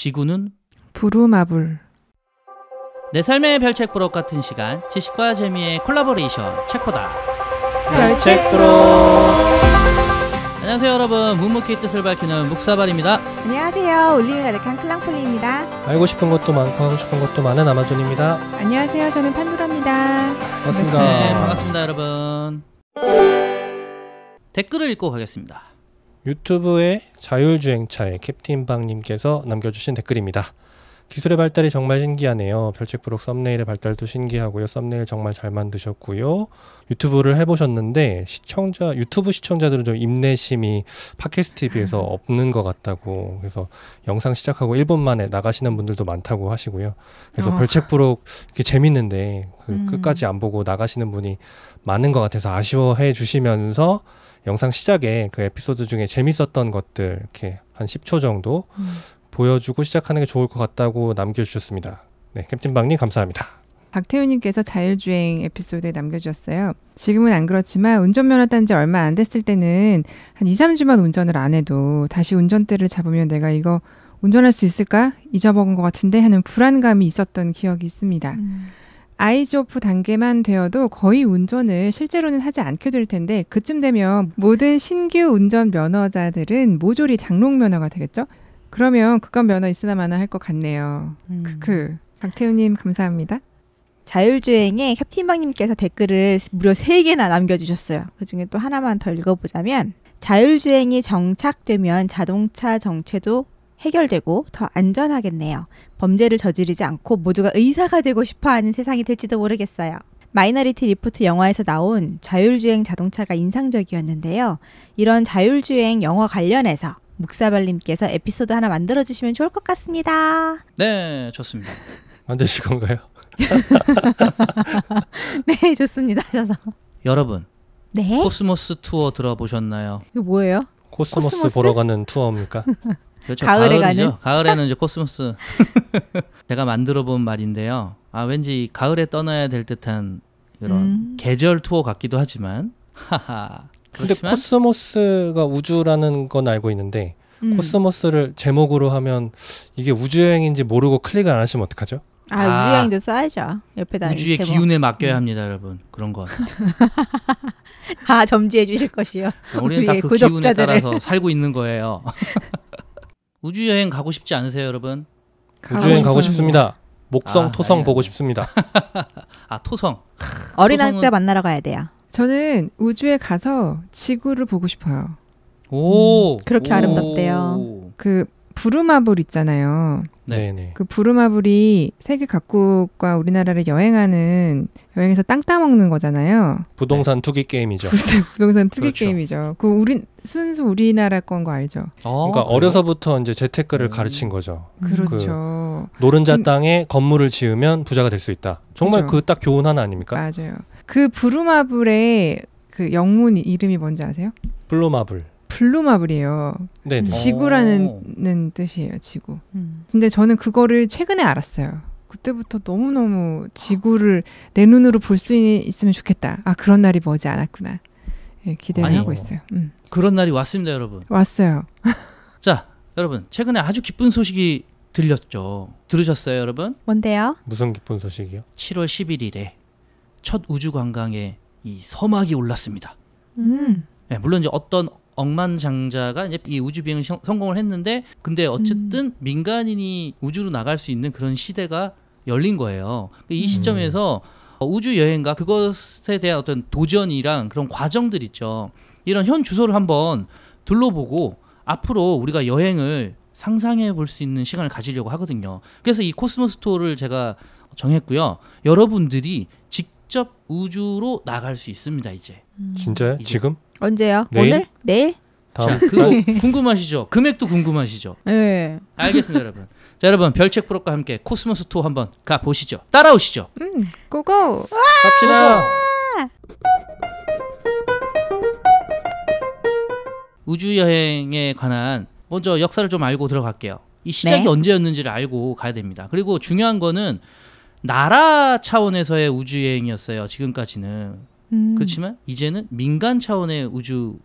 지구는 부루마블. 내 삶의 별책 부록 같은 시간, 지식과 재미의 콜라보레이션 책보다 별책 부록. 안녕하세요 여러분, 묵묵히 뜻을 밝히는 묵사발입니다. 안녕하세요, 울림이 가득한 클랑폴리입니다. 알고 싶은 것도 많고 하고 싶은 것도 많은 아마존입니다. 안녕하세요, 저는 판도라입니다. 반갑습니다. 네, 반갑습니다 여러분. 댓글을 읽고 가겠습니다. 유튜브의 자율주행차의 캡틴방님께서 남겨주신 댓글입니다. 기술의 발달이 정말 신기하네요. 별책 부록 썸네일의 발달도 신기하고요. 썸네일 정말 잘 만드셨고요. 유튜브를 해보셨는데 유튜브 시청자들은 좀 인내심이 팟캐스트에 비해서 없는 것 같다고, 그래서 영상 시작하고 1분 만에 나가시는 분들도 많다고 하시고요. 그래서 별책 부록 이렇게 재밌는데 끝까지 안 보고 나가시는 분이 많은 것 같아서 아쉬워해 주시면서 영상 시작에 그 에피소드 중에 재밌었던 것들 이렇게 한 10초 정도 보여주고 시작하는 게 좋을 것 같다고 남겨주셨습니다. 네, 캡틴방님 감사합니다. 박태우님께서 자율주행 에피소드에 남겨주셨어요. 지금은 안 그렇지만 운전면허 딴 지 얼마 안 됐을 때는 한 2, 3주만 운전을 안 해도 다시 운전대를 잡으면 내가 이거 운전할 수 있을까? 잊어먹은 것 같은데 하는 불안감이 있었던 기억이 있습니다. 아이즈오프 단계만 되어도 거의 운전을 실제로는 하지 않게 될 텐데 그쯤 되면 모든 신규 운전 면허자들은 모조리 장롱 면허가 되겠죠? 그러면 그건 면허 있으나 마나 할 것 같네요. 박태우님 감사합니다. 자율주행에 캡틴방님께서 댓글을 무려 3개나 남겨주셨어요. 그중에 또 하나만 더 읽어보자면, 자율주행이 정착되면 자동차 정체도 해결되고 더 안전하겠네요. 범죄를 저지르지 않고 모두가 의사가 되고 싶어하는 세상이 될지도 모르겠어요. 마이너리티 리포트 영화에서 나온 자율주행 자동차가 인상적이었는데요. 이런 자율주행 영화 관련해서 묵사발님께서 에피소드 하나 만들어주시면 좋을 것 같습니다. 네, 좋습니다. 만드실 건가요? 네, 좋습니다. 여러분, 네? 코스모스 투어 들어보셨나요? 이거 뭐예요? 코스모스 보러 가는 투어입니까? 그렇죠. 가을에 가을이죠. 가을에는 이제 코스모스. 제가 만들어본 말인데요. 왠지 가을에 떠나야 될 듯한 이런 계절 투어 같기도 하지만 근데 그렇지만 코스모스가 우주라는 건 알고 있는데 코스모스를 제목으로 하면 이게 우주여행인지 모르고 클릭을 안 하시면 어떡하죠? 우주여행도 써야죠. 옆에다 우주의 제목. 기운에 맡겨야 합니다, 여러분. 그런 건. 점지해 주실 것이요. 우리는 다 그 기운에 따라서 살고 있는 거예요. 우주여행 가고 싶지 않으세요, 여러분? 우주여행 가고 싶습니다. 목성, 토성 아니요. 보고 싶습니다. 토성. 어린 학자 만나러 가야 돼요. 저는 우주에 가서 지구를 보고 싶어요. 그렇게 아름답대요. 그 부루마블 있잖아요. 네네. 그 부루마블이 세계 각국과 우리나라를 여행해서 땅 따먹는 거잖아요. 부동산 투기 게임이죠. 부동산 투기 그렇죠. 게임이죠. 순수 우리나라 건 거 알죠? 그러니까 어려서부터 이제 재테크를 가르친 거죠. 그렇죠. 노른자 땅에 건물을 지으면 부자가 될 수 있다. 정말 그죠. 그 딱 교훈 하나 아닙니까? 맞아요. 그 부루마블의 그 영문 이름이 뭔지 아세요? 블루마블. 블루마블이에요. 네. 지구라는 뜻이에요. 지구. 근데 저는 그거를 최근에 알았어요. 그때부터 너무너무 지구를 내 눈으로 볼 수 있으면 좋겠다. 그런 날이 머지 않았구나. 네, 기대를 하고 있어요. 그런 날이 왔습니다, 여러분. 왔어요. 자, 여러분, 최근에 아주 기쁜 소식이 들렸죠. 들으셨어요, 여러분? 뭔데요? 무슨 기쁜 소식이요? 7월 11일에 첫 우주 관광에 이 서막이 올랐습니다. 네, 물론 이제 어떤 억만장자가 이제 이 우주 비행을 성공을 했는데, 근데 어쨌든 민간인이 우주로 나갈 수 있는 그런 시대가 열린 거예요. 이 시점에서 우주 여행과 그것에 대한 어떤 도전이랑 그런 과정들 있죠. 이런 현 주소를 한번 둘러보고 앞으로 우리가 여행을 상상해 볼 수 있는 시간을 가지려고 하거든요. 그래서 이 코스모스 투어를 제가 정했고요. 여러분들이 직접 우주로 나갈 수 있습니다, 이제. 진짜요? 이제. 지금? 언제요? 내일? 오늘? 내일? 다음 그거 궁금하시죠? 금액도 궁금하시죠? 네. 알겠습니다, 여러분. 자, 여러분, 별책 부록과 함께 코스모스 투어 한번 가보시죠. 따라오시죠. 고고! 갑시다. 우주여행에 관한 먼저 역사를 좀 알고 들어갈게요. 이 시작이 네. 언제였는지를 알고 가야 됩니다. 그리고 중요한 거는 나라 차원에서의 우주여행이었어요, 지금까지는. 그렇지만 이제는 민간 차원의 우주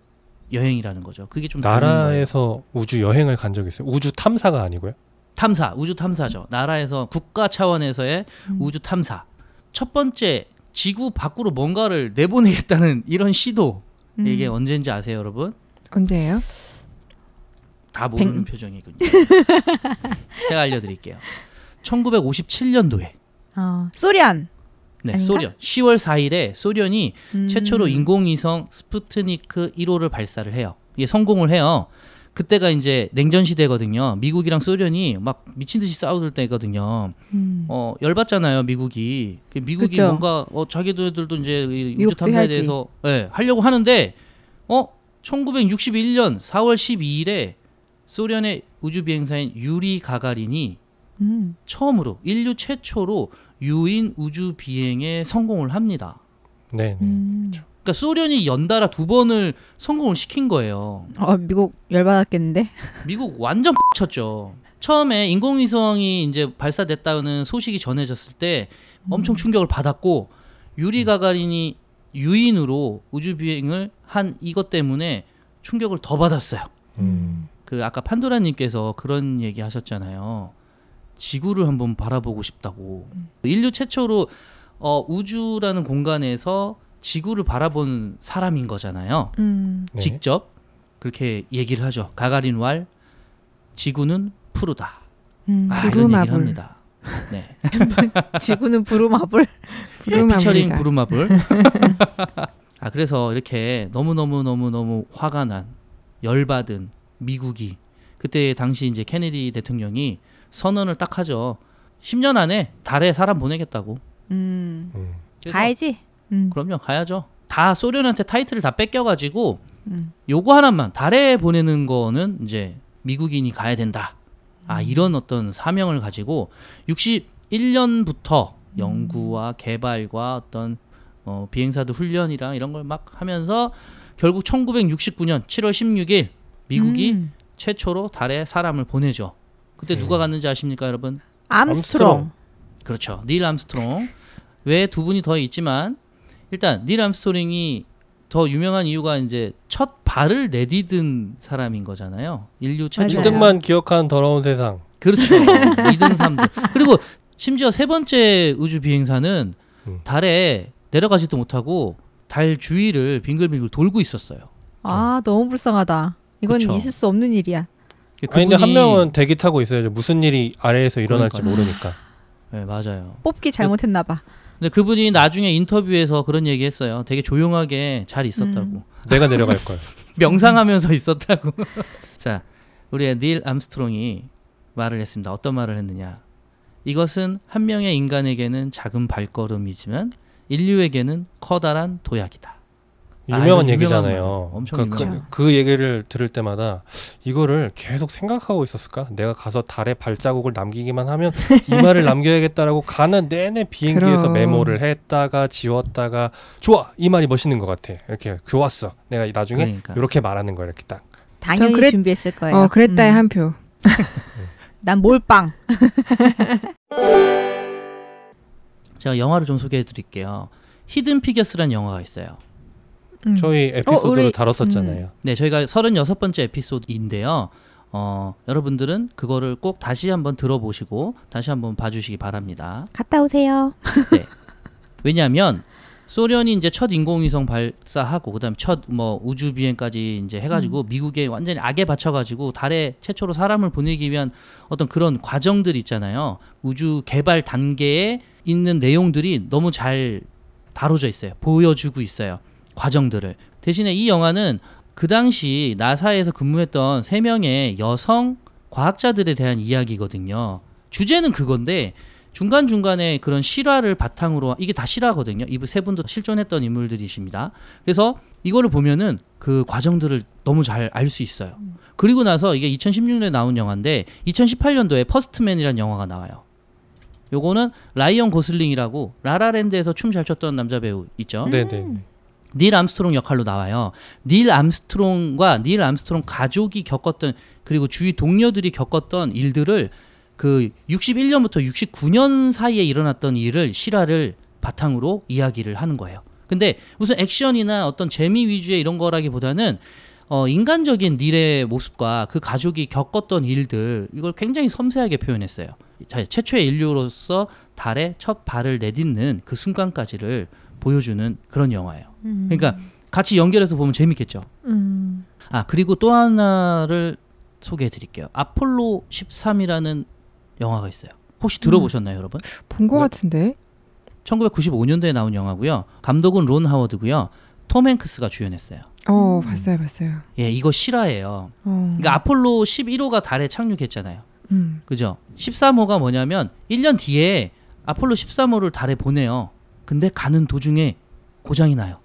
여행이라는 거죠. 그게 좀 나라에서 우주 여행을 간 적이 있어요? 우주 탐사가 아니고요? 탐사, 우주 탐사죠. 나라에서 국가 차원에서의 우주 탐사. 첫 번째 지구 밖으로 뭔가를 내보내겠다는 이런 시도. 이게 언제인지 아세요, 여러분? 언제예요? 다 모르는 표정이군요. 제가 알려드릴게요. 1957년도에. 소련. 네, 아닌가? 소련. 10월 4일에 소련이 최초로 인공위성 스푸트니크 1호를 발사를 해요. 이게 성공을 해요. 그때가 이제 냉전 시대거든요. 미국이랑 소련이 막 미친 듯이 싸우던 때거든요. 열받잖아요, 미국이. 미국이 그쵸. 뭔가 자기들도 이제 이 우주 미국도 탐사에 해야지. 대해서 하려고 하는데 1961년 4월 12일에 소련의 우주 비행사인 유리 가가린이 처음으로 인류 최초로 유인 우주 비행에 성공을 합니다. 네. 그러니까 소련이 연달아 2번을 성공을 시킨 거예요. 미국 열받았겠는데. 미국 완전 쳤죠. 처음에 인공위성이 이제 발사됐다는 소식이 전해졌을 때 엄청 충격을 받았고 유리 가가린이 유인으로 우주 비행을 한 이것 때문에 충격을 더 받았어요. 그 아까 판도라님께서 그런 얘기 하셨잖아요. 지구를 한번 바라보고 싶다고. 인류 최초로 우주라는 공간에서 지구를 바라본 사람인 거잖아요. 네. 직접 그렇게 얘기를 하죠. 가가린 왈 지구는 푸르다. 이런 부루마블. 얘기를 합니다. 네. 지구는 부루마블. 피처링 부루마블이다. 부루마블. 그래서 이렇게 너무 화가 난 열받은 미국이 그때 당시 이제 케네디 대통령이 선언을 딱 하죠. 10년 안에 달에 사람 보내겠다고. 그래서 가야지. 그럼요, 가야죠. 다 소련한테 타이틀을 다 뺏겨가지고 요거 하나만 달에 보내는 거는 이제 미국인이 가야 된다. 이런 어떤 사명을 가지고 61년부터 연구와 개발과 어떤 비행사도 훈련이랑 이런 걸 막 하면서 결국 1969년 7월 16일 미국이 최초로 달에 사람을 보내죠. 그때 누가 갔는지 아십니까, 여러분? 암스트롱. 그렇죠. 닐 암스트롱. 외에 2분이 더 있지만 일단 닐 암스트롱이 더 유명한 이유가 이제 첫 발을 내디딘 사람인 거잖아요. 인류 최초. 맞아요. 2등만 기억한 더러운 세상. 그렇죠. 2등, 3등. 그리고 심지어 3번째 우주 비행사는 달에 내려가지도 못하고 달 주위를 빙글빙글 돌고 있었어요. 너무 불쌍하다. 이건 그쵸. 있을 수 없는 일이야. 근데 한 명은 대기 타고 있어야죠. 무슨 일이 아래에서 일어날지 그러니까요. 모르니까. 네, 맞아요. 뽑기 잘못했나 봐. 근데 그분이 나중에 인터뷰에서 그런 얘기 했어요. 되게 조용하게 잘 있었다고. 내가 내려갈 걸. 명상하면서 있었다고. 자, 우리의 닐 암스트롱이 말을 했습니다. 어떤 말을 했느냐. 이것은 한 명의 인간에게는 작은 발걸음이지만 인류에게는 커다란 도약이다. 유명한 이건 얘기잖아요. 유명한 엄청 유명한. 그 얘기를 들을 때마다 이거를 계속 생각하고 있었을까? 내가 가서 달에 발자국을 남기기만 하면 이 말을 남겨야겠다라고 가는 내내 비행기에서 그럼. 메모를 했다가 지웠다가 좋아! 이 말이 멋있는 것 같아. 이렇게 좋았어. 내가 나중에 그러니까. 이렇게 말하는 거야. 이렇게 딱. 당연히 전 준비했을 거예요. 그랬다에 한 표. 난 몰빵. 제가 영화를 좀 소개해 드릴게요. 히든 피겨스라는 영화가 있어요. 저희 에피소드를 우리- 다뤘었잖아요. 네, 저희가 36번째 에피소드인데요. 여러분들은 그거를 꼭 다시 한번 들어보시고 다시 한번 봐주시기 바랍니다. 갔다 오세요. 네. 왜냐하면 소련이 이제 첫 인공위성 발사하고 그다음에 첫 우주 비행까지 이제 해가지고 미국에 완전히 악에 받쳐가지고 달에 최초로 사람을 보내기 위한 어떤 그런 과정들 있잖아요. 우주 개발 단계에 있는 내용들이 너무 잘 다뤄져 있어요. 보여주고 있어요. 과정들을. 대신에 이 영화는 그 당시 나사에서 근무했던 3명의 여성 과학자들에 대한 이야기거든요. 주제는 그건데 중간중간에 그런 실화를 바탕으로 이게 다 실화거든요. 이 3분도 실존했던 인물들이십니다. 그래서 이거를 보면은 그 과정들을 너무 잘 알 수 있어요. 그리고 나서 이게 2016년에 나온 영화인데 2018년도에 퍼스트맨이라는 영화가 나와요. 요거는 라이언 고슬링이라고 라라랜드에서 춤 잘 췄던 남자 배우 있죠. 네네. 닐 암스트롱 역할로 나와요. 닐 암스트롱과 닐 암스트롱 가족이 겪었던 그리고 주위 동료들이 겪었던 일들을 그 61년부터 69년 사이에 일어났던 일을 실화를 바탕으로 이야기를 하는 거예요. 근데 무슨 액션이나 어떤 재미 위주의 이런 거라기보다는 인간적인 닐의 모습과 그 가족이 겪었던 일들 이걸 굉장히 섬세하게 표현했어요. 최초의 인류로서 달에 첫 발을 내딛는 그 순간까지를 보여주는 그런 영화예요. 그러니까 같이 연결해서 보면 재밌겠죠. 그리고 또 하나를 소개해 드릴게요. 아폴로 13이라는 영화가 있어요. 혹시 들어보셨나요, 여러분? 본 것 같은데. 1995년도에 나온 영화고요. 감독은 론 하워드고요. 톰 행크스가 주연했어요. 봤어요. 예, 이거 실화예요. 그러니까 아폴로 11호가 달에 착륙했잖아요. 그죠? 13호가 뭐냐면 1년 뒤에 아폴로 13호를 달에 보내요. 근데 가는 도중에 고장이 나요.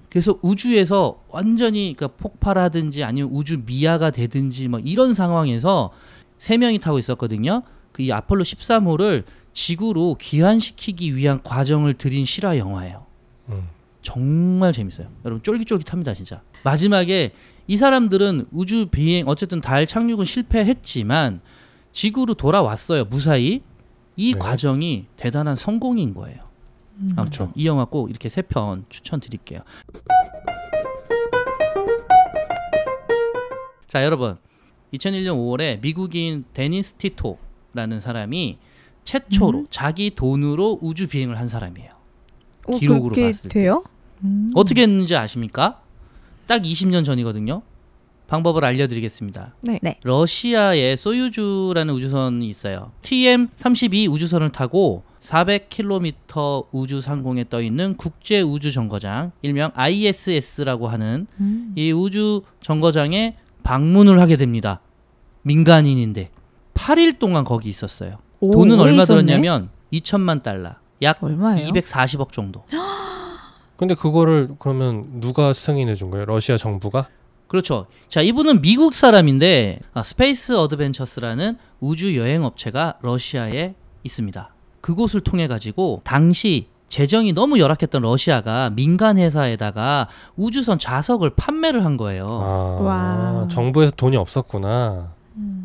그래서 우주에서 완전히 그러니까 폭발하든지 아니면 우주 미아가 되든지 뭐 이런 상황에서 3명이 타고 있었거든요. 그 이 아폴로 13호를 지구로 귀환시키기 위한 과정을 들인 실화 영화예요. 정말 재밌어요. 여러분 쫄깃쫄깃합니다 진짜. 마지막에 이 사람들은 우주 비행 어쨌든 달 착륙은 실패했지만 지구로 돌아왔어요. 무사히. 이 네. 과정이 대단한 성공인 거예요. 아무튼 이 영화 꼭 이렇게 3편 추천드릴게요. 자 여러분 2001년 5월에 미국인 데니스 티토라는 사람이 최초로 자기 돈으로 우주 비행을 한 사람이에요. 기록으로 그렇게 봤을 돼요? 때 어떻게 했는지 아십니까? 딱 20년 전이거든요. 방법을 알려드리겠습니다. 네. 러시아에 소유주라는 우주선이 있어요. TM-32 우주선을 타고 400km 우주 상공에 떠 있는 국제 우주 정거장, 일명 ISS라고 하는 이 우주 정거장에 방문을 하게 됩니다. 민간인인데 8일 동안 거기 있었어요. 돈은 얼마 들었냐면 2천만 달러, 약 얼마예요? 240억 정도. 근데 그거를 그러면 누가 승인해 준 거예요? 러시아 정부가? 그렇죠. 자, 이분은 미국 사람인데 스페이스 어드벤처스라는 우주 여행 업체가 러시아에 있습니다. 그곳을 통해 가지고 당시 재정이 너무 열악했던 러시아가 민간 회사에다가 우주선 좌석을 판매를 한 거예요. 와. 정부에서 돈이 없었구나.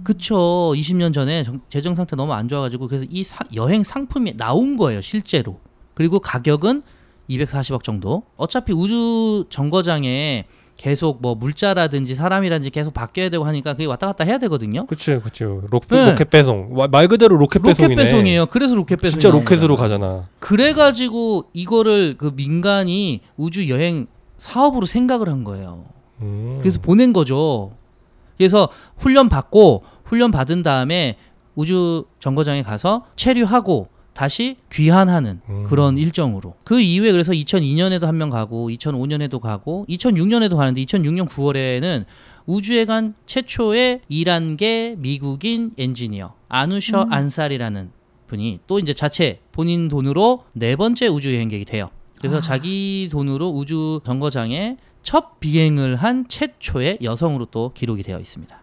그쵸. 20년 전에 재정 상태 너무 안 좋아가지고 그래서 이 여행 상품이 나온 거예요. 실제로. 그리고 가격은 240억 정도. 어차피 우주 정거장에 계속 뭐 물자라든지 사람이라든지 계속 바뀌어야 되고 하니까 그게 왔다 갔다 해야 되거든요. 그렇죠. 로켓 배송. 말 그대로 로켓 배송이네. 로켓 배송이에요. 그래서 로켓 배송. 진짜 로켓으로 가잖아. 그래가지고 이거를 그 민간이 우주 여행 사업으로 생각을 한 거예요. 그래서 보낸 거죠. 그래서 훈련 받은 다음에 우주 정거장에 가서 체류하고 다시 귀환하는 그런 일정으로. 그 이후에 그래서 2002년에도 한 명 가고 2005년에도 가고 2006년에도 가는데 2006년 9월에는 우주에 간 최초의 이란계 미국인 엔지니어 아누셔 안살이라는 분이 또 이제 자체 본인 돈으로 4번째 우주 여행객이 돼요. 그래서 자기 돈으로 우주 정거장에 첫 비행을 한 최초의 여성으로 또 기록이 되어 있습니다.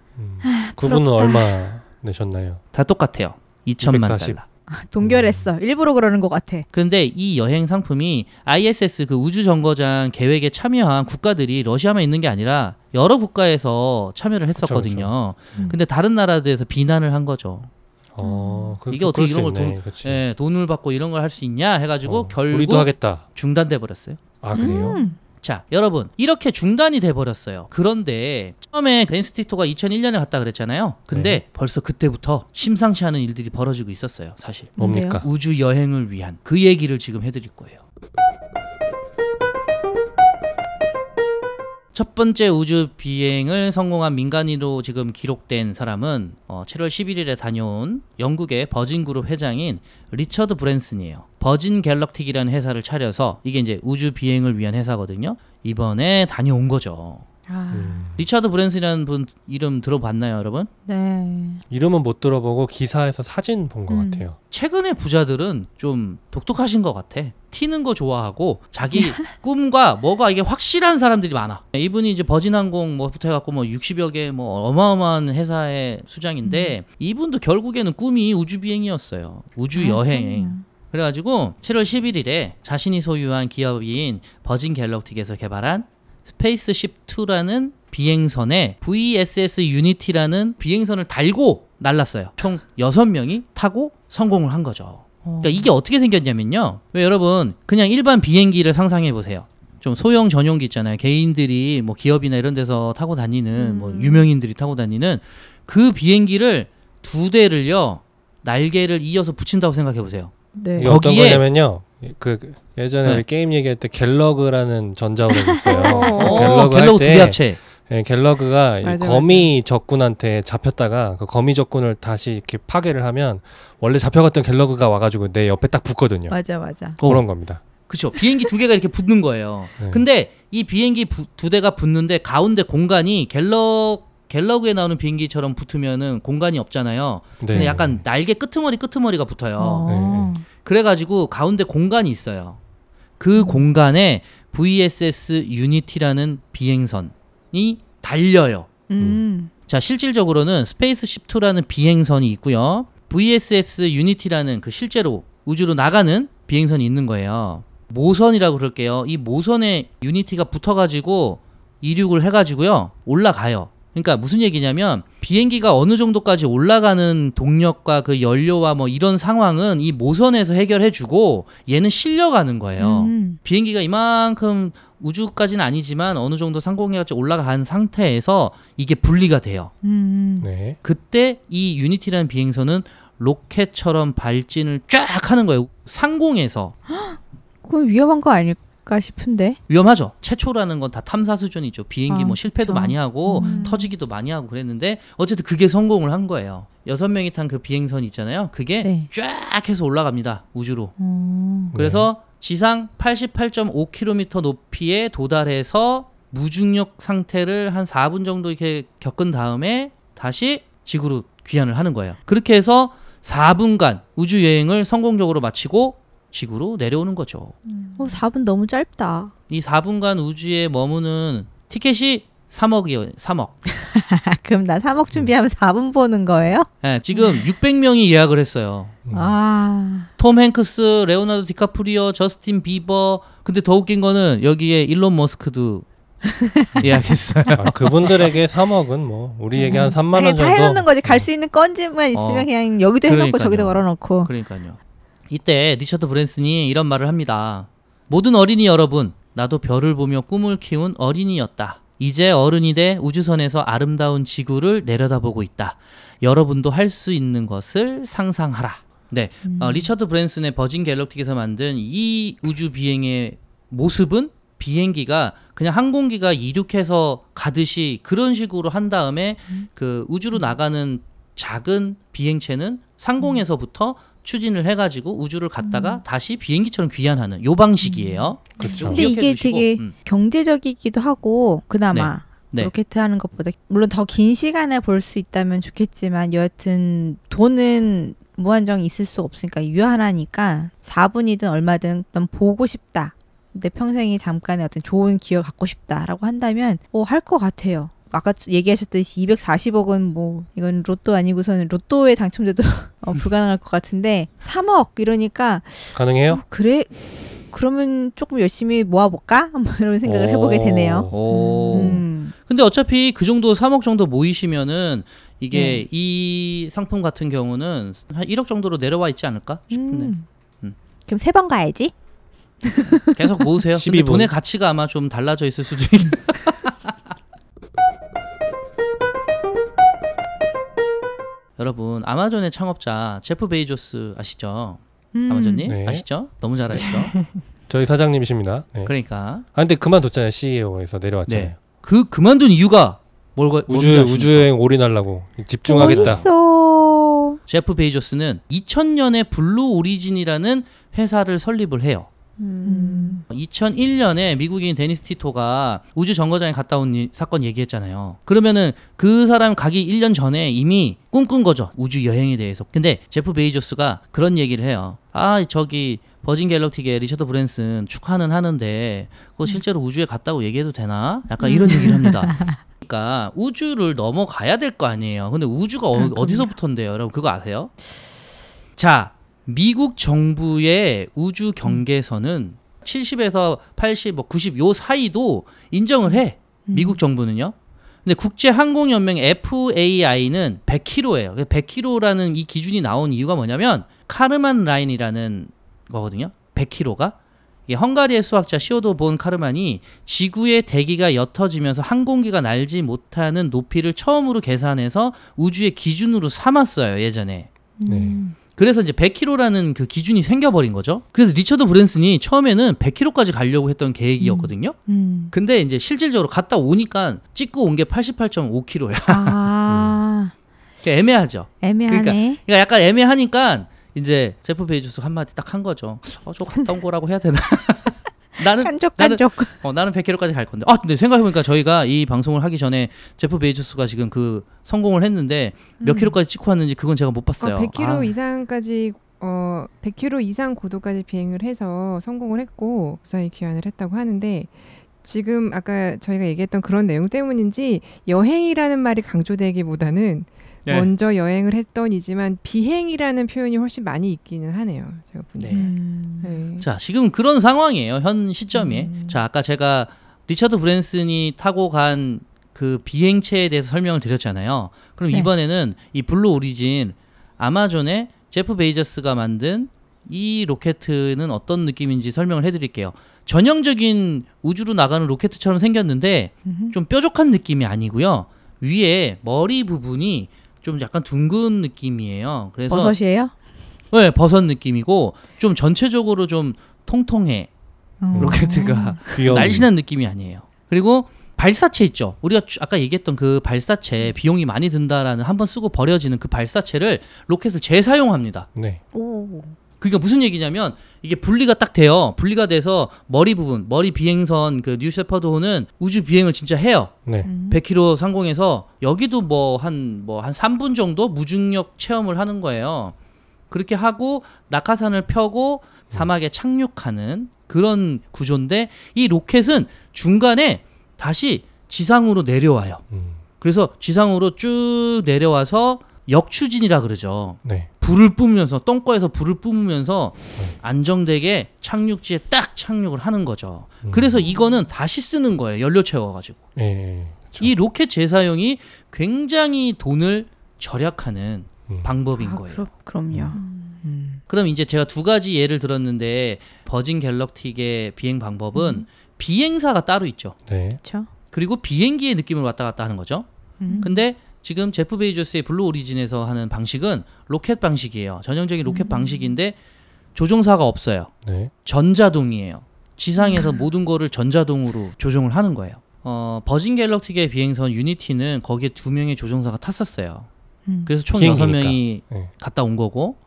그분은 부럽다. 얼마 내셨나요? 다 똑같아요. 2천만 240. 달러. 동결했어. 일부러 그러는 것 같아. 그런데 이 여행 상품이 ISS 그 우주 정거장 계획에 참여한 국가들이 러시아만 있는 게 아니라 여러 국가에서 참여를 했었거든요. 근데 다른 나라들에서 비난을 한 거죠. 이게 어떻게 이런 걸 돈을 받고 이런 걸 할 수 있냐 해가지고 결국 우리도 하겠다. 중단돼 버렸어요. 아 그래요? 자, 여러분 이렇게 중단이 돼버렸어요. 그런데 처음에 데니스 티토가 2001년에 갔다 그랬잖아요. 근데 벌써 그때부터 심상치 않은 일들이 벌어지고 있었어요. 사실 뭡니까? 우주 여행을 위한 그 얘기를 지금 해드릴 거예요. 첫 번째 우주 비행을 성공한 민간인으로 지금 기록된 사람은 7월 11일에 다녀온 영국의 버진 그룹 회장인 리처드 브랜슨이에요. 버진 갤럭틱이라는 회사를 차려서 이게 이제 우주 비행을 위한 회사거든요. 이번에 다녀온 거죠. 리처드 브랜슨이라는 분 이름 들어봤나요, 여러분? 네. 이름은 못 들어보고 기사에서 사진 본 것 같아요. 최근의 부자들은 좀 독특하신 것 같아. 튀는 거 좋아하고 자기 꿈과 뭐가 이게 확실한 사람들이 많아. 이분이 이제 버진항공 뭐부터 해갖고 뭐 60여 개 뭐 어마어마한 회사의 수장인데 이분도 결국에는 꿈이 우주 비행이었어요. 우주 여행. 그래가지고 7월 11일에 자신이 소유한 기업인 버진 갤럭틱에서 개발한 스페이스십 2라는 비행선에 VSS 유니티라는 비행선을 달고 날랐어요. 총 6명이 타고 성공을 한 거죠. 그러니까 이게 어떻게 생겼냐면요. 왜 여러분 그냥 일반 비행기를 상상해 보세요. 좀 소형 전용기 있잖아요. 개인들이 뭐 기업이나 이런 데서 타고 다니는 뭐 유명인들이 타고 다니는 그 비행기를 2대를요 날개를 이어서 붙인다고 생각해 보세요. 네. 이게 어떤 거기에- 거냐면요. 그 예전에 네. 게임 얘기할 때 갤러그라는 전자우력이 있어요. 갤러그 할 때- 두개 합체. 네, 갤러그가 이 맞아, 거미 적군한테 잡혔다가 그 거미 적군을 다시 이렇게 파괴를 하면 원래 잡혀갔던 갤러그가 와가지고 내 옆에 딱 붙거든요. 맞아. 그런 겁니다. 그렇죠. 비행기 2개가 이렇게 붙는 거예요. 네. 근데 이 비행기 2대가 붙는데 가운데 공간이 갤러그에 나오는 비행기처럼 붙으면은 공간이 없잖아요. 네. 근데 약간 날개 끄트머리가 붙어요. 그래가지고 가운데 공간이 있어요. 그 공간에 VSS 유니티라는 비행선이 달려요. 자, 실질적으로는 스페이스십2라는 비행선이 있고요. VSS 유니티라는 그 실제로 우주로 나가는 비행선이 있는 거예요. 모선이라고 그럴게요. 이 모선에 유니티가 붙어가지고 이륙을 해가지고요 올라가요. 그러니까 무슨 얘기냐면 비행기가 어느 정도까지 올라가는 동력과 그 연료와 뭐 이런 상황은 이 모선에서 해결해주고 얘는 실려가는 거예요. 비행기가 이만큼 우주까지는 아니지만 어느 정도 상공에까지 올라간 상태에서 이게 분리가 돼요. 네. 그때 이 유니티라는 비행선은 로켓처럼 발진을 쫙 하는 거예요. 상공에서. 그건 위험한 거 아닐까 싶은데. 위험하죠. 최초라는 건 다 탐사 수준이죠. 비행기 뭐 실패도 그쵸. 많이 하고 터지기도 많이 하고 그랬는데 어쨌든 그게 성공을 한 거예요. 6명이 탄 그 비행선 있잖아요. 그게 네. 쫙 해서 올라갑니다. 우주로. 그래서 지상 88.5km 높이에 도달해서 무중력 상태를 한 4분 정도 이렇게 겪은 다음에 다시 지구로 귀환을 하는 거예요. 그렇게 해서 4분간 우주 여행을 성공적으로 마치고 지구로 내려오는 거죠. 4분 너무 짧다. 이 4분간 우주에 머무는 티켓이 3억이에요. 3억. 그럼 나 3억 준비하면 4분 보는 거예요? 네, 지금 600명이 예약을 했어요. 톰 행크스, 레오나르도 디카프리오, 저스틴 비버. 근데 더 웃긴 거는 여기에 일론 머스크도 예약했어요. 그분들에게 3억은 뭐 우리에게 한 3만 원 아니, 정도. 다 해놓는 거지. 갈 수 있는 건지만 있으면 그냥 여기도 해놓고 그러니까요. 저기도 걸어놓고. 그러니까요. 이때 리처드 브랜슨이 이런 말을 합니다. 모든 어린이 여러분, 나도 별을 보며 꿈을 키운 어린이였다. 이제 어른이 돼 우주선에서 아름다운 지구를 내려다보고 있다. 여러분도 할 수 있는 것을 상상하라. 네, 리처드 브랜슨의 버진 갤럭틱에서 만든 이 우주 비행의 모습은 비행기가 그냥 항공기가 이륙해서 가듯이 그런 식으로 한 다음에 그 우주로 나가는 작은 비행체는 상공에서부터 추진을 해가지고 우주를 갔다가 다시 비행기처럼 귀환하는 요 방식이에요. 그렇죠. 근데 이게 기억해 주시고. 되게 경제적이기도 하고 그나마 네. 로켓 하는 것보다 물론 더 긴 시간에 볼 수 있다면 좋겠지만 여하튼 돈은 무한정 있을 수 없으니까 유한하니까 4분이든 얼마든 난 보고 싶다. 내 평생에 잠깐의 어떤 좋은 기억 갖고 싶다라고 한다면 할 것 같아요. 아까 얘기하셨듯이 240억은 뭐 이건 로또 아니고서는 로또에 당첨돼도 불가능할 것 같은데 3억 이러니까 가능해요? 그래 그러면 조금 열심히 모아볼까? 뭐 이런 생각을 해보게 되네요. 오. 근데 어차피 그 정도 3억 정도 모이시면은 이게 이 상품 같은 경우는 한 1억 정도로 내려와 있지 않을까 싶네. 그럼 3번 가야지. 계속 모으세요. 근데 12분. 돈의 가치가 아마 좀 달라져 있을 수도 있. 여러분 아마존의 창업자 제프 베이조스 아시죠? 아마존님 네. 아시죠? 너무 잘 아시죠? 저희 사장님이십니다. 네. 그러니까 근데 그만뒀잖아요. CEO에서 내려왔잖아요. 네. 그만둔 이유가 뭔지 아십니까? 우주여행 올인하려고 집중하겠다. 멋있어. 제프 베이조스는 2000년에 블루 오리진이라는 회사를 설립을 해요. 2001년에 미국인 데니스 티토가 우주 정거장에 갔다 온 사건 얘기했잖아요. 그러면은 그 사람 가기 1년 전에 이미 꿈꾼 거죠. 우주 여행에 대해서. 근데 제프 베이조스가 그런 얘기를 해요. 저기 버진 갤럭틱의 리처드 브랜슨 축하는 하는데 그거 실제로 우주에 갔다고 얘기해도 되나? 약간 이런 얘기를 합니다. 그러니까 우주를 넘어가야 될 거 아니에요. 근데 우주가 어디서부터인데요? 여러분 그거 아세요? 자, 미국 정부의 우주 경계선은 70에서 80, 90 요 사이도 인정을 해. 미국 정부는요. 근데 국제항공연맹 FAI는 100km예요. 100km라는 이 기준이 나온 이유가 뭐냐면 카르만 라인이라는 거거든요. 100km가 이 헝가리의 수학자 시오도 본 카르만이 지구의 대기가 옅어지면서 항공기가 날지 못하는 높이를 처음으로 계산해서 우주의 기준으로 삼았어요, 예전에. 네. 그래서 이제 100km라는 그 기준이 생겨버린 거죠. 그래서 리처드 브랜슨이 처음에는 100km까지 가려고 했던 계획이었거든요. 근데 이제 실질적으로 갔다 오니까 찍고 온 게 88.5km야. 아, 그러니까 애매하죠. 애매하네. 그러니까 약간 애매하니까 이제 제프 베이조스 한마디 딱 한 거죠. 저 갔다 온 거라고 해야 되나? 나는 100km까지 갈 건데. 근데 생각해보니까 저희가 이 방송을 하기 전에 제프 베이조스가 지금 그 성공을 했는데 몇 킬로까지 찍고 왔는지 그건 제가 못 봤어요. 100km 이상까지 100km 이상 고도까지 비행을 해서 성공을 했고 무사히 귀환을 했다고 하는데 지금 아까 저희가 얘기했던 그런 내용 때문인지 여행이라는 말이 강조되기보다는 네. 먼저 여행을 했던이지만 비행이라는 표현이 훨씬 많이 있기는 하네요. 제가 보니까. 네. 자, 지금 그런 상황이에요. 현 시점에. 자, 아까 제가 리처드 브랜슨이 타고 간 그 비행체에 대해서 설명을 드렸잖아요. 그럼 네. 이번에는 이 블루 오리진 아마존의 제프 베이저스가 만든 이 로켓은 어떤 느낌인지 설명을 해드릴게요. 전형적인 우주로 나가는 로켓처럼 생겼는데 좀 뾰족한 느낌이 아니고요. 위에 머리 부분이 좀 약간 둥근 느낌이에요. 그래서 버섯이에요? 네, 버섯 느낌이고 좀 전체적으로 좀 통통해. 로켓가 날씬한 느낌이 아니에요. 그리고 발사체 있죠. 우리가 아까 얘기했던 그 발사체 비용이 많이 든다라는 한번 쓰고 버려지는 그 발사체를 로켓을 재사용합니다. 네. 오. 그러니까 무슨 얘기냐면 이게 분리가 딱 돼요. 분리가 돼서 머리 부분, 머리 비행선 그 뉴 셰퍼드호는 우주 비행을 진짜 해요. 네. 100km 상공에서 여기도 한 3분 정도 무중력 체험을 하는 거예요. 그렇게 하고 낙하산을 펴고 사막에 착륙하는 그런 구조인데 이 로켓은 중간에 다시 지상으로 내려와요. 그래서 지상으로 쭉 내려와서 역추진이라 그러죠. 네. 불을 뿜으면서 똥꼬에서 불을 뿜으면서 안정되게 착륙지에 딱 착륙을 하는 거죠. 그래서 이거는 다시 쓰는 거예요. 연료 채워가지고. 그렇죠. 이 로켓 재사용이 굉장히 돈을 절약하는 방법인 거예요. 그럼요. 그럼 이제 제가 두 가지 예를 들었는데 버진 갤럭틱의 비행 방법은 비행사가 따로 있죠. 네. 그렇죠. 그리고 비행기의 느낌을 왔다 갔다 하는 거죠. 근데 지금 제프 베이조스의 블루 오리진에서 하는 방식은 로켓 방식이에요. 전형적인 로켓 방식인데 조종사가 없어요. 네. 전자동이에요. 지상에서 모든 거를 전자동으로 조종을 하는 거예요. 버진 갤럭틱의 비행선 유니티는 거기에 2명의 조종사가 탔었어요. 그래서 총 비행기니까. 6명이 네. 갔다 온 거고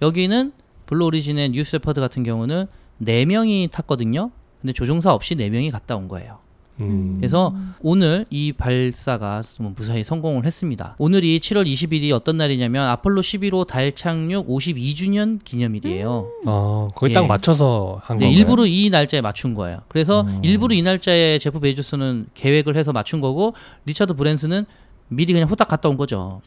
여기는 블루 오리진의 뉴 셰퍼드 같은 경우는 4명이 탔거든요. 근데 조종사 없이 4명이 갔다 온 거예요. 그래서 오늘 이 발사가 좀 무사히 성공을 했습니다. 오늘이 7월 20일이 어떤 날이냐면 아폴로 11호 달 착륙 52주년 기념일이에요. 거기 딱 맞춰서 한 네, 건가요? 일부러 이 날짜에 맞춘 거예요. 그래서 일부러 이 날짜에 제프 베이조스는 계획을 해서 맞춘 거고 리처드 브랜슨은 미리 그냥 후딱 갔다 온 거죠.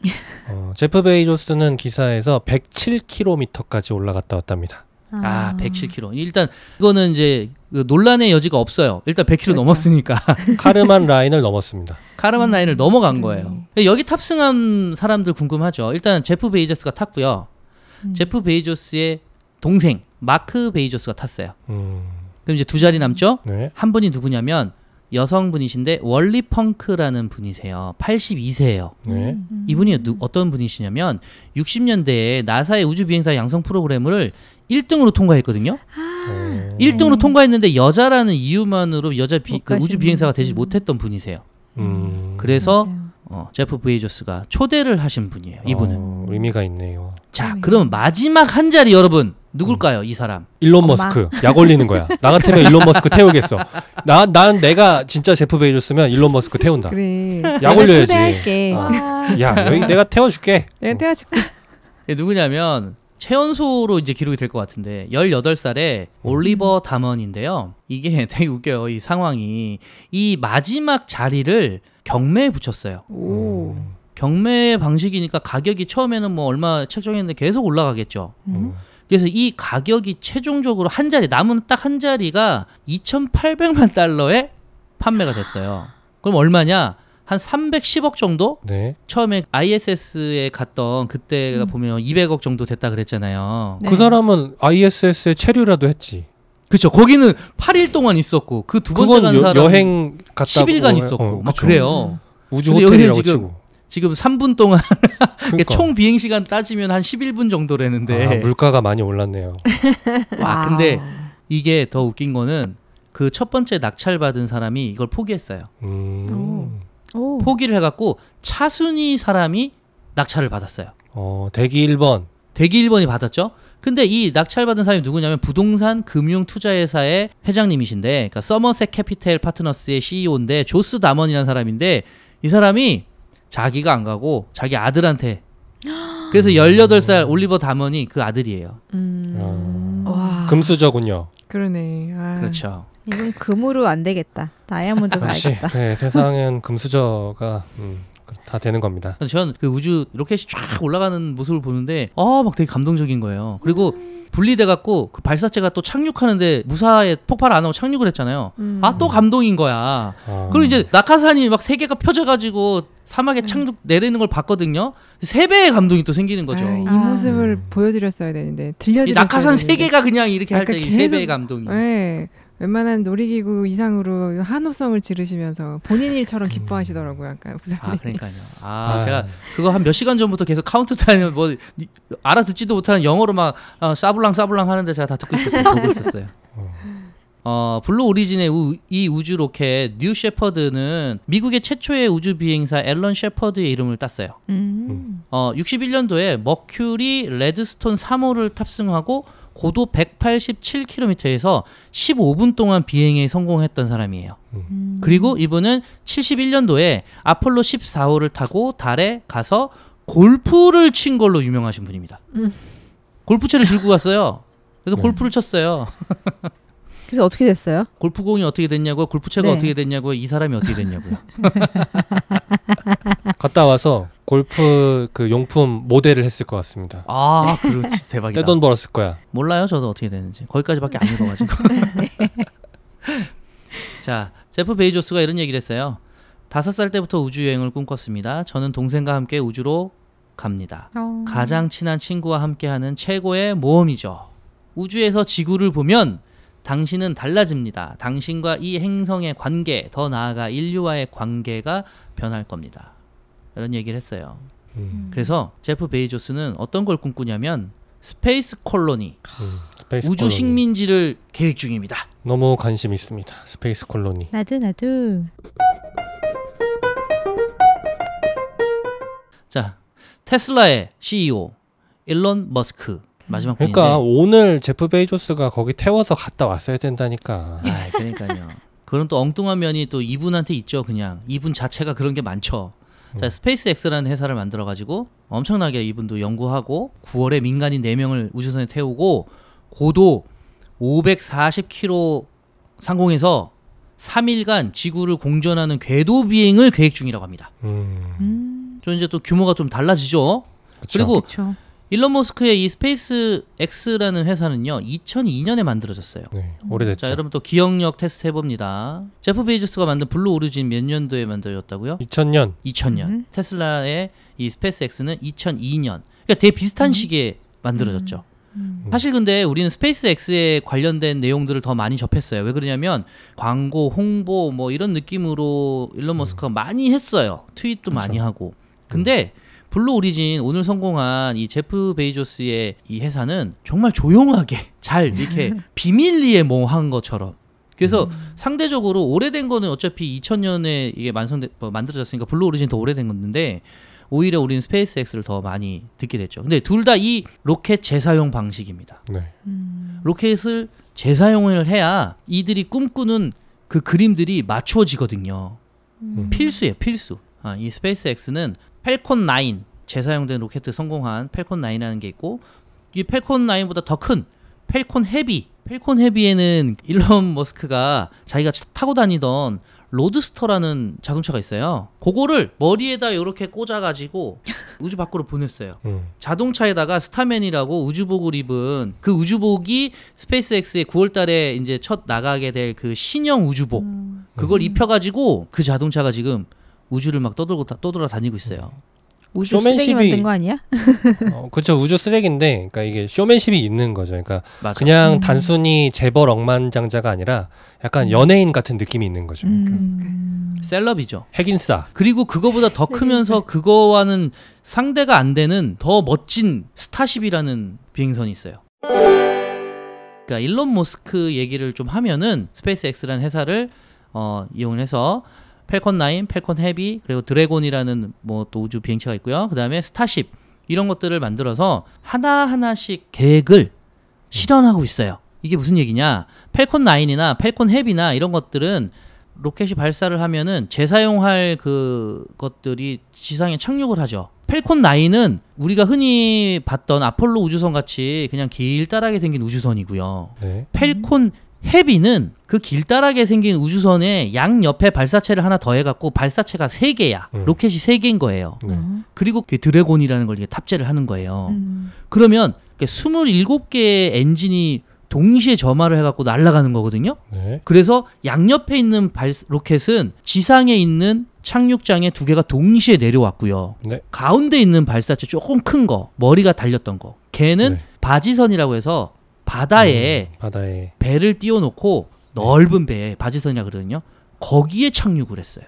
제프 베이조스는 기사에서 107km까지 올라갔다 왔답니다. 107km. 일단 이거는 이제 논란의 여지가 없어요. 일단 100km 그렇죠. 넘었으니까. 카르만 라인을 넘었습니다. 카르만 라인을 넘어간 거예요. 여기 탑승한 사람들 궁금하죠. 일단 제프 베이조스가 탔고요. 제프 베이조스의 동생 마크 베이조스가 탔어요. 그럼 이제 두 자리 남죠? 네. 한 분이 누구냐면 여성분이신데 월리 펑크라는 분이세요. 82세예요. 네. 이분이 어떤 분이시냐면 60년대에 나사의 우주 비행사 양성 프로그램을 1등으로 통과했거든요. 1등으로 통과했는데 여자라는 이유만으로 그 우주 비행사가 되지 못했던 분이세요. 그래서 제프 베이조스가 초대를 하신 분이에요. 이분은. 의미가 있네요. 자, 그럼 마지막 한 자리 여러분 누굴까요? 이 사람. 일론 머스크. 약 올리는 거야. 나 같으면 일론 머스크 태우겠어. 난 내가 진짜 제프 베이조스면 일론 머스크 태운다. 그래. 약 올려야지. 초대할게. 야, 여기 내가 태워줄게. 내가 태워줄게. 누구냐면 최연소로 이제 기록이 될 것 같은데 18살에 올리버 다먼인데요. 이게 되게 웃겨요. 이 상황이. 이 마지막 자리를 경매에 붙였어요. 오. 경매 방식이니까 가격이 처음에는 뭐 얼마 책정했는데 계속 올라가겠죠. 그래서 이 가격이 최종적으로 한 자리 남은 딱 한 자리가 2,800만 달러에 판매가 됐어요. 그럼 얼마냐? 한 310억 정도? 네. 처음에 ISS에 갔던 그때가 보면 200억 정도 됐다 그랬잖아요. 네. 그 사람은 ISS에 체류라도 했지. 그렇죠. 거기는 8일 동안 있었고 그 두 번째 간 사람 여행 갔다 10일간 있었고 막 그래요. 우주 근데 호텔이라고 여기는 치고. 지금 3분 동안 그러니까. 총 비행 시간 따지면 한 11분 정도라는데. 물가가 많이 올랐네요. 와, 근데 이게 더 웃긴 거는 그 첫 번째 낙찰 받은 사람이 이걸 포기했어요. 오. 포기를 해갖고 차순위 사람이 낙찰을 받았어요. 대기 1번. 대기 1번이 받았죠. 근데 이 낙찰 받은 사람이 누구냐면 부동산 금융 투자회사의 회장님이신데, 그러니까 서머셋 캐피탈 파트너스의 CEO인데 조스 다먼이라는 사람인데, 이 사람이 자기가 안 가고 자기 아들한테, 그래서 18살 올리버 다먼이 그 아들이에요. 와. 금수저군요. 그러네. 그렇죠. 이건 금으로 안 되겠다. 다이아몬드 가야겠다. 네, 세상엔 금수저가 다 되는 겁니다. 전 그 우주 로켓이 쫙 올라가는 모습을 보는데 막 되게 감동적인 거예요. 그리고 분리돼 갖고 그 발사체가 또 착륙하는데 무사히 폭발 안 하고 착륙을 했잖아요. 또 감동인 거야. 그리고 이제 낙하산이 막 3개가 펴져가지고 사막에 착륙 내리는 걸 봤거든요. 3배의 감동이 또 생기는 거죠. 이 모습을 보여드렸어야 되는데 들려드렸어야 이 낙하산 되는데. 3개가 그냥 이렇게 할 때 이 계속, 3배의 감동이. 네. 웬만한 놀이기구 이상으로 한호성을 지르시면서 본인 일처럼 기뻐하시더라고요. 아까 부장님. 그러니까요. 제가 그거 한 몇 시간 전부터 계속 카운트다운 뭐 알아듣지도 못하는 영어로 막 싸블랑 하는데 제가 다 듣고 있었어요. 보고 있었어요. 블루 오리진의 이 우주 로켓 뉴 셰퍼드는 미국의 최초의 우주 비행사 앨런 셰퍼드의 이름을 땄어요. 61년도에 머큐리 레드스톤 3호를 탑승하고 고도 187km에서 15분 동안 비행에 성공했던 사람이에요. 그리고 이분은 71년도에 아폴로 14호를 타고 달에 가서 골프를 친 걸로 유명하신 분입니다. 골프채를 들고 갔어요. 그래서 골프를 쳤어요. 그래서 어떻게 됐어요? 골프공이 어떻게 됐냐고요? 골프채가 어떻게 됐냐고요? 이 사람이 어떻게 됐냐고요? 갔다 와서 골프 그 용품 모델을 했을 것 같습니다. 그렇지. 대박이다. 떼돈 벌었을 거야. 몰라요, 저도 어떻게 되는지. 거기까지밖에 안 읽어가지고. 자, 제프 베이조스가 이런 얘기를 했어요. 5살 때부터 우주여행을 꿈꿨습니다. 저는 동생과 함께 우주로 갑니다. 가장 친한 친구와 함께하는 최고의 모험이죠. 우주에서 지구를 보면 당신은 달라집니다. 당신과 이 행성의 관계, 더 나아가 인류와의 관계가 변할 겁니다. 이런 얘기를 했어요. 그래서 제프 베이조스는 어떤 걸 꿈꾸냐면 스페이스 콜로니, 스페이스 우주 콜로니. 식민지를 계획 중입니다. 너무 관심 있습니다. 스페이스 콜로니. 나도. 자, 테슬라의 CEO 일론 머스크 마지막 분인데. 그러니까 오늘 제프 베이조스가 거기 태워서 갔다 왔어야 된다니까. 그러니까요. 그런 또 엉뚱한 면이 또 이분한테 있죠. 그냥 이분 자체가 그런 게 많죠. 자, 스페이스X라는 회사를 만들어가지고 엄청나게 이분도 연구하고 9월에 민간인 4명을 우주선에 태우고 고도 540km 상공에서 3일간 지구를 공전하는 궤도 비행을 계획 중이라고 합니다. 좀 이제 또 규모가 좀 달라지죠. 그쵸. 그리고 그쵸. 일론 머스크의 이 스페이스X라는 회사는요 2002년에 만들어졌어요. 네, 오래됐죠. 자, 여러분 또 기억력 테스트 해봅니다. 제프 베이조스가 만든 블루 오리진 몇 년도에 만들어졌다고요? 2000년. 2000년. 테슬라의 이 스페이스X는 2002년. 그러니까 되게 비슷한 시기에 만들어졌죠. 사실 근데 우리는 스페이스X에 관련된 내용들을 더 많이 접했어요. 왜 그러냐면 광고, 홍보 뭐 이런 느낌으로 일론 머스크가 많이 했어요. 트윗도 많이 하고. 근데 블루 오리진 오늘 성공한 이 제프 베이조스의 이 회사는 정말 조용하게 잘 이렇게 비밀리에 뭐 한 것처럼. 그래서 상대적으로 오래된 거는 어차피 2000년에 이게 만들어졌으니까 블루 오리진 더 오래된 건데 오히려 우리는 스페이스X를 더 많이 듣게 됐죠. 근데 둘 다 이 로켓 재사용 방식입니다. 네. 로켓을 재사용을 해야 이들이 꿈꾸는 그 그림들이 맞추어지거든요. 필수예요, 필수. 이 스페이스X는 펠콘 9 재사용된 로켓 성공한 펠콘 9이라는 게 있고 이 펠콘 9보다 더 큰 펠콘 헤비. 펠콘 헤비에는 일론 머스크가 자기가 타고 다니던 로드스터라는 자동차가 있어요. 그거를 머리에다 이렇게 꽂아가지고 우주 밖으로 보냈어요. 자동차에다가 스타맨이라고 우주복을 입은 그 우주복이 스페이스X의 9월달에 이제 첫 나가게 될 그 신형 우주복 그걸 입혀가지고 그 자동차가 지금 우주를 막 떠돌아 다니고 있어요. 우주 쓰레기 만든 거 아니야? 그렇죠. 우주 쓰레기인데, 그러니까 이게 쇼맨십이 있는 거죠. 그러니까 맞아. 그냥 단순히 재벌 억만장자가 아니라 약간 연예인 같은 느낌이 있는 거죠. 셀럽이죠. 핵인싸. 그리고 그거보다 더 크면서 그거와는 상대가 안 되는 더 멋진 스타쉽이라는 비행선이 있어요. 그러니까 일론 머스크 얘기를 좀 하면은 스페이스X라는 회사를 이용을 해서 팰컨 9, 팰컨 헤비, 그리고 드래곤이라는 뭐 또 우주 비행체가 있고요. 그다음에 스타쉽 이런 것들을 만들어서 하나하나씩 계획을 실현하고 있어요. 이게 무슨 얘기냐? 팰컨 9이나 팰컨 헤비나 이런 것들은 로켓이 발사를 하면은 재사용할 그것들이 지상에 착륙을 하죠. 팰컨 9은 우리가 흔히 봤던 아폴로 우주선 같이 그냥 길다랗게 생긴 우주선이고요. 네. 팰컨 헤비는 그 길다랗게 생긴 우주선에 양 옆에 발사체를 하나 더해갖고 발사체가 3개야. 로켓이 3개인 거예요. 그리고 그 드래곤이라는 걸 이게 탑재를 하는 거예요. 그러면 27개의 엔진이 동시에 점화를 해갖고 날아가는 거거든요. 네. 그래서 양옆에 있는 로켓은 지상에 있는 착륙장에 2개가 동시에 내려왔고요. 네. 가운데 있는 발사체 조금 큰 거, 머리가 달렸던 거. 걔는 네. 바지선이라고 해서 바다에 배를 띄워놓고 넓은 배에 바지선이라 그러거든요. 거기에 착륙을 했어요.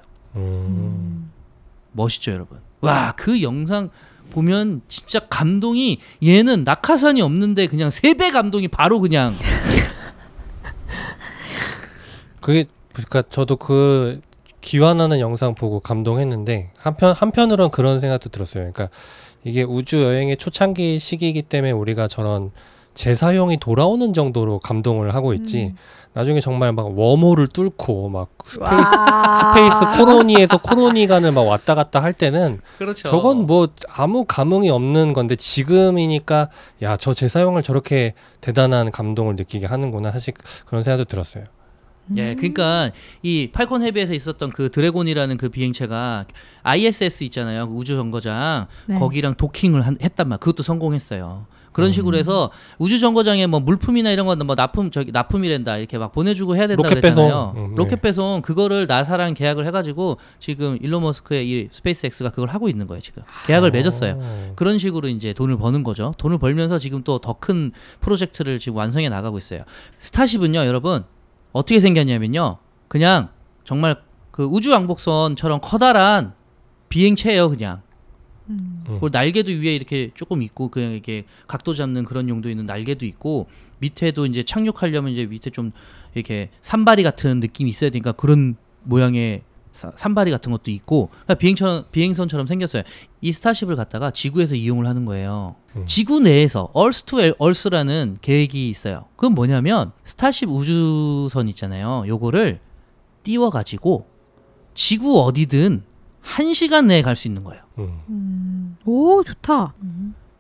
멋있죠, 여러분. 와, 그 영상 보면 진짜 감동이, 얘는 낙하산이 없는데 그냥 3배 감동이 바로 그냥. 그게 그러니까 저도 그 귀환하는 영상 보고 감동했는데 한편으로는 그런 생각도 들었어요. 그러니까 이게 우주 여행의 초창기 시기이기 때문에 우리가 저런 재사용이 돌아오는 정도로 감동을 하고 있지. 나중에 정말 막 웜홀을 뚫고 막 스페이스 코로니에서 코로니간을 막 왔다 갔다 할 때는 그렇죠. 저건 뭐 아무 감흥이 없는 건데, 지금이니까 야, 저 재사용을 저렇게 대단한 감동을 느끼게 하는구나. 사실 그런 생각도 들었어요. 예, 그러니까 이 팔콘 헤비에서 있었던 그 드래곤이라는 그 비행체가 ISS 있잖아요, 우주 정거장. 네. 거기랑 도킹을 했단 말. 그것도 성공했어요. 그런 식으로 해서 우주 정거장에 뭐 물품이나 이런 건 뭐 납품이란다 이렇게 막 보내주고 해야 된다 그랬잖아요. 로켓 배송 그거를 나사랑 계약을 해가지고 지금 일론 머스크의 이 스페이스X가 그걸 하고 있는 거예요. 지금 계약을 맺었어요. 그런 식으로 이제 돈을 버는 거죠. 돈을 벌면서 지금 또 더 큰 프로젝트를 지금 완성해 나가고 있어요. 스타쉽은요, 여러분 어떻게 생겼냐면요, 그냥 정말 그 우주 왕복선처럼 커다란 비행체예요, 그냥. 그리고 날개도 위에 이렇게 조금 있고, 그냥 이렇게 각도 잡는 그런 용도 있는 날개도 있고, 밑에도 이제 착륙하려면 이제 밑에 좀 이렇게 산바리 같은 느낌이 있어야 되니까 그런 모양의 산바리 같은 것도 있고, 그러니까 비행선처럼 생겼어요. 이 스타쉽을 갖다가 지구에서 이용을 하는 거예요. 지구 내에서 Earth to Earth라는 계획이 있어요. 그건 뭐냐면 스타쉽 우주선 있잖아요. 요거를 띄워가지고 지구 어디든 1시간 내에 갈 수 있는 거예요. 오, 좋다.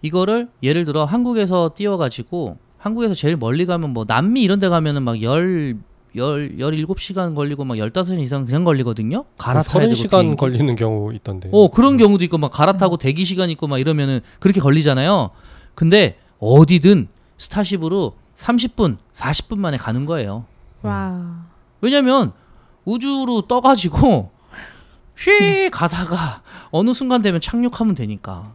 이거를 예를 들어 한국에서 띄워가지고 한국에서 제일 멀리 가면 뭐 남미 이런 데 가면은 막 17시간 걸리고 막 15시간 이상 그냥 걸리거든요. 갈아타야 되고 30시간 걸리는 경우 있던데. 그런 경우도 있고 막 갈아타고 대기 시간 있고 막 이러면은 그렇게 걸리잖아요. 근데 어디든 스타쉽으로 30분, 40분 만에 가는 거예요. 와. 왜냐면 우주로 떠가지고 휘 가다가 어느 순간 되면 착륙하면 되니까.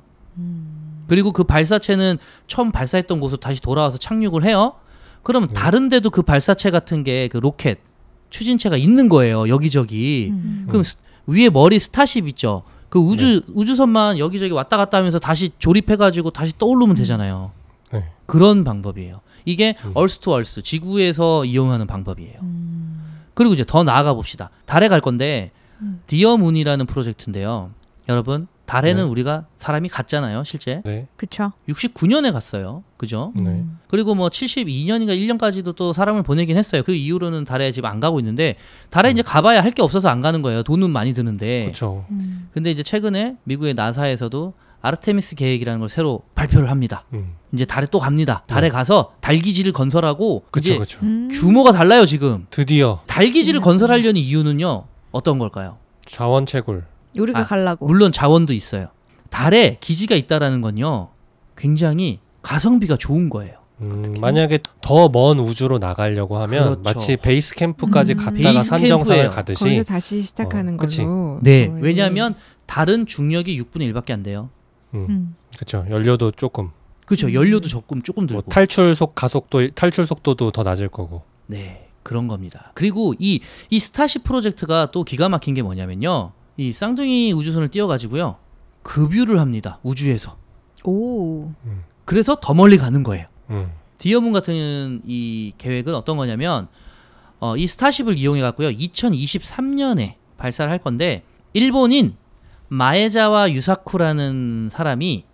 그리고 그 발사체는 처음 발사했던 곳으로 다시 돌아와서 착륙을 해요. 그러면 다른 데도 그 발사체 같은 게 그 로켓 추진체가 있는 거예요, 여기저기. 그럼 위에 머리 스타쉽 있죠. 그 우주선만 여기저기 왔다 갔다 하면서 다시 조립해가지고 다시 떠오르면 되잖아요. 네. 그런 방법이에요. 이게 Earth to Earth, 지구에서 이용하는 방법이에요. 그리고 이제 더 나아가 봅시다. 달에 갈 건데 디어 문이라는 프로젝트인데요. 여러분, 달에는 우리가 사람이 갔잖아요, 실제. 네. 그쵸. 69년에 갔어요. 그죠? 네. 그리고 뭐 72년인가 1년까지도 또 사람을 보내긴 했어요. 그 이후로는 달에 지금 안 가고 있는데, 달에 이제 가봐야 할 게 없어서 안 가는 거예요. 돈은 많이 드는데. 그렇죠. 근데 이제 최근에 미국의 나사에서도 아르테미스 계획이라는 걸 새로 발표를 합니다. 이제 달에 또 갑니다. 달에 가서 달기지를 건설하고, 이제 그렇죠. 규모가 달라요, 지금. 드디어 달기지를 건설하려는 이유는요, 어떤 걸까요? 자원 채굴. 우리가 가려고. 물론 자원도 있어요. 달에 기지가 있다라는 건요, 굉장히 가성비가 좋은 거예요. 만약에 더 먼 우주로 나가려고 하면 그렇죠. 마치 베이스 캠프까지 갔다가 베이스 산정상을 캠프예요. 가듯이. 거기서 다시 시작하는 그치. 걸로. 네, 왜냐하면 달은 중력이 6분의 1밖에 안 돼요. 그렇죠. 연료도 조금. 그렇죠. 연료도 조금 들고. 뭐 탈출 속도도 더 낮을 거고. 네, 그런 겁니다. 그리고 이 스타쉽 프로젝트가 또 기가 막힌 게 뭐냐면요. 이 쌍둥이 우주선을 띄워가지고요. 급유를 합니다. 우주에서. 오. 그래서 더 멀리 가는 거예요. 디어문 같은 이 계획은 어떤 거냐면 이 스타쉽을 이용해 갖고요. 2023년에 발사를 할 건데 일본인 마에자와 유사쿠라는 사람이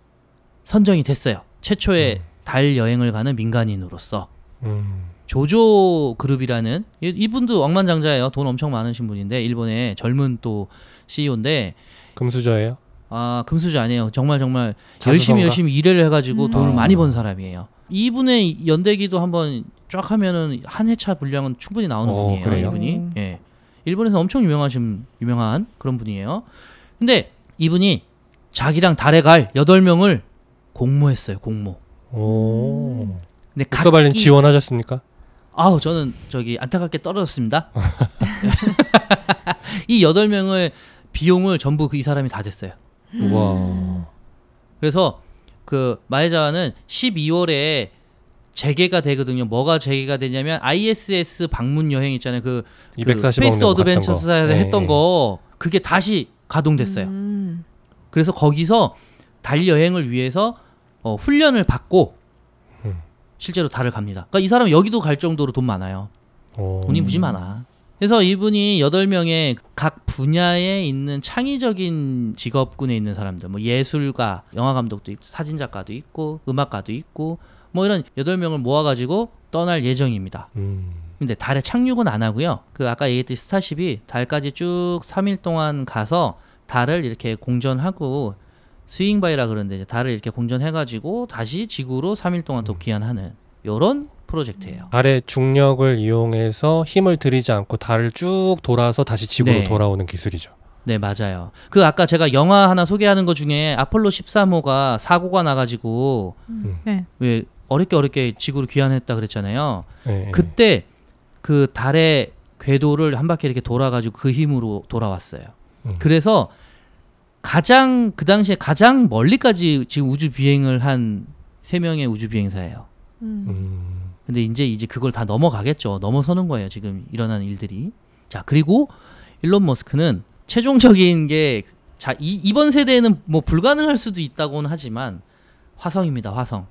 선정이 됐어요. 최초의 달 여행을 가는 민간인으로서. 조조 그룹이라는 이분도 억만장자예요. 돈 엄청 많으신 분인데 일본의 젊은 또 CEO인데 금수저예요? 아, 금수저 아니에요. 정말 자수성가? 열심히 일을 해가지고 돈을 많이 번 사람이에요. 이분의 연대기도 한번 쫙 하면은 한 회차 분량은 충분히 나오는 분이에요. 그래요? 이분이. 예. 일본에서 엄청 유명한 그런 분이에요. 근데 이분이 자기랑 달에 갈 8명을 공모했어요. 공모. 오. 근데 국서발린 지원하셨습니까? 아우, 저는 안타깝게 떨어졌습니다. 이 8명의 비용을 전부 이 사람이 다 댔어요. 우와. 그래서 그 마에자와는 12월에 재개가 되거든요. 뭐가 재개가 되냐면 ISS 방문 여행 있잖아요. 그 240억 스페이스 어드벤처스에서 했던 네. 거 그게 다시 가동됐어요. 그래서 거기서 달 여행을 위해서 훈련을 받고 실제로 달을 갑니다. 그러니까 이 사람은 여기도 갈 정도로 돈 많아요. 돈이 무지 많아. 그래서 이분이 8명의 각 분야에 있는 창의적인 직업군에 있는 사람들, 뭐 예술가, 영화감독도 있고, 사진작가도 있고, 음악가도 있고, 뭐 이런 8명을 모아가지고 떠날 예정입니다. 근데 달에 착륙은 안 하고요. 그 아까 얘기했듯이 스타쉽이 달까지 쭉 3일 동안 가서 달을 이렇게 공전하고 스윙바이라 그러는데 이제 달을 이렇게 공전해가지고 다시 지구로 3일 동안 또 귀환하는 요런 프로젝트예요. 달의 중력을 이용해서 힘을 들이지 않고 달을 쭉 돌아서 다시 지구로 네. 돌아오는 기술이죠. 네, 맞아요. 그 아까 제가 영화 하나 소개하는 것 중에 아폴로 13호가 사고가 나가지고 네. 왜 어렵게 지구로 귀환했다 그랬잖아요. 네. 그때 그 달의 궤도를 한 바퀴 이렇게 돌아가지고 그 힘으로 돌아왔어요. 그래서 그 당시에 가장 멀리까지 지금 우주 비행을 한 3명의 우주 비행사예요. 근데 이제 그걸 다 넘어가겠죠. 넘어서는 거예요. 지금 일어나는 일들이. 자, 그리고 일론 머스크는 최종적인 게 이번 세대에는 뭐 불가능할 수도 있다고는 하지만 화성입니다. 화성.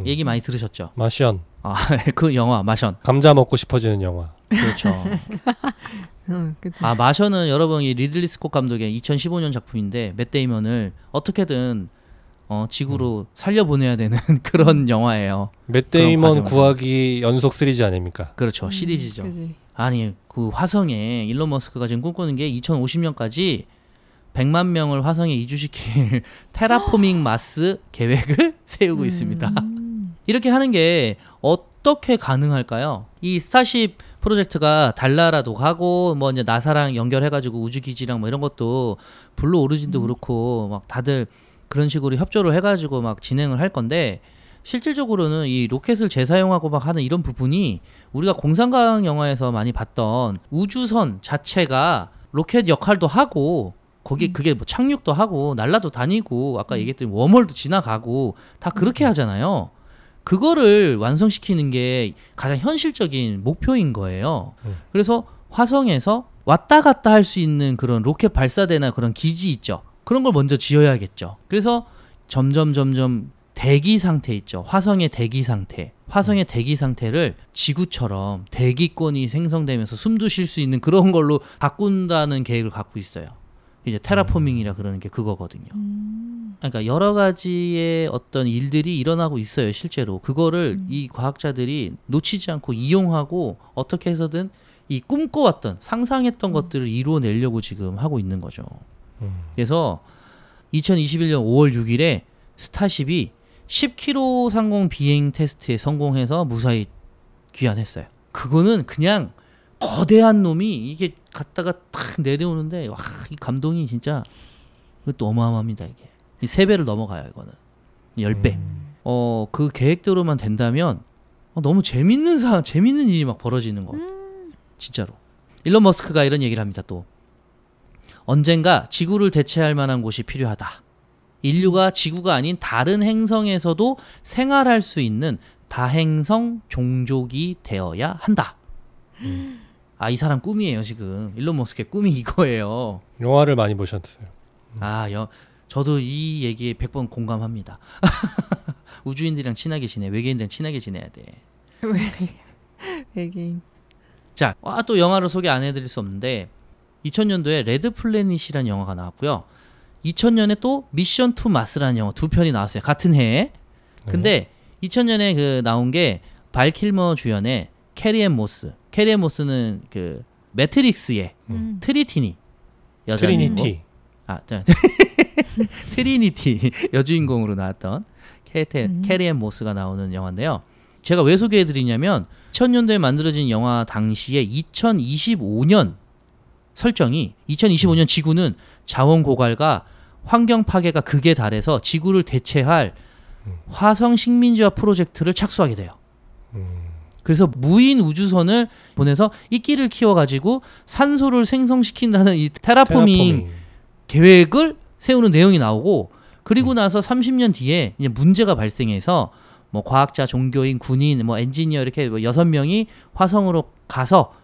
얘기 많이 들으셨죠? 마션. 아, 그 영화 마션. 감자 먹고 싶어지는 영화. 그렇죠. 그치. 아, 마션은 여러분 이 리들리 스콧 감독의 2015년 작품인데 맷 데이먼을 어떻게든 지구로 살려보내야 되는 그런 영화예요. 맷 데이먼 구하기 연속 시리즈 아닙니까? 그렇죠. 시리즈죠. 그치. 아니, 그 화성에 일론 머스크가 지금 꿈꾸는 게 2050년까지 100만 명을 화성에 이주시킬 테라포밍 마스 계획을 세우고 있습니다. 이렇게 하는 게 어떻게 가능할까요? 이 스타쉽 프로젝트가 달나라도 가고 뭐 이제 나사랑 연결해가지고 우주기지랑 뭐 이런 것도 블루 오리진도 그렇고 막 다들 그런 식으로 협조를 해가지고 막 진행을 할 건데 실질적으로는 이 로켓을 재사용하고 막 하는 이런 부분이 우리가 공상과학 영화에서 많이 봤던 우주선 자체가 로켓 역할도 하고 거기 그게 뭐 착륙도 하고 날라도 다니고 아까 얘기했던 웜홀도 지나가고 다 그렇게 하잖아요. 그거를 완성시키는 게 가장 현실적인 목표인 거예요. 그래서 화성에서 왔다 갔다 할 수 있는 그런 로켓 발사대나 그런 기지 있죠. 그런 걸 먼저 지어야겠죠. 그래서 점점 대기 상태 있죠. 화성의 대기 상태. 화성의 대기 상태를 지구처럼 대기권이 생성되면서 숨도 쉴 수 있는 그런 걸로 바꾼다는 계획을 갖고 있어요. 이제 테라포밍이라 그러는 게 그거거든요. 그러니까 여러 가지의 어떤 일들이 일어나고 있어요. 실제로 그거를 이 과학자들이 놓치지 않고 이용하고 어떻게 해서든 이 꿈꿔왔던 상상했던 것들을 이루어내려고 지금 하고 있는 거죠. 그래서 2021년 5월 6일에 스타쉽이 10km 상공 비행 테스트에 성공해서 무사히 귀환했어요. 그거는 그냥 거대한 놈이 이게 갔다가 탁 내려오는데 와, 이 감동이 진짜 그것도 어마어마합니다. 이게 이 3배를 넘어가요. 이거는 10배. 그 계획대로만 된다면 너무 재밌는 일이 막 벌어지는 거. 진짜로. 일론 머스크가 이런 얘기를 합니다. 또 언젠가 지구를 대체할 만한 곳이 필요하다. 인류가 지구가 아닌 다른 행성에서도 생활할 수 있는 다행성 종족이 되어야 한다. 이 사람 꿈이에요 지금. 일론 머스크의 꿈이 이거예요. 영화를 많이 보셨어요. 저도 이 얘기에 100번 공감합니다. 우주인들이랑 친하게 지내, 외계인들이랑 친하게 지내야 돼. 외계인. 자, 또 영화를 소개 안 해드릴 수 없는데 2000년도에 레드 플래닛이라는 영화가 나왔고요. 2000년에 또 미션 투 마스라는 영화 2편이 나왔어요. 같은 해에. 근데 2000년에 그 나온 게 발 킬머 주연의 캐리 앤 모스. 캐리 앤 모스는 그 매트릭스의 트리티니 트리니티. 트리니티 여주인공으로 나왔던 캐리 앤 모스가 나오는 영화인데요. 제가 왜 소개해드리냐면 2000년도에 만들어진 영화 당시에 2025년 설정이 2025년 지구는 자원 고갈과 환경 파괴가 극에 달해서 지구를 대체할 화성 식민지화 프로젝트를 착수하게 돼요. 그래서 무인 우주선을 보내서 이끼를 키워가지고 산소를 생성시킨다는 이 테라포밍 계획을 세우는 내용이 나오고, 그리고 나서 30년 뒤에 이제 문제가 발생해서 뭐 과학자, 종교인, 군인, 뭐 엔지니어 이렇게 뭐 6명이 화성으로 가서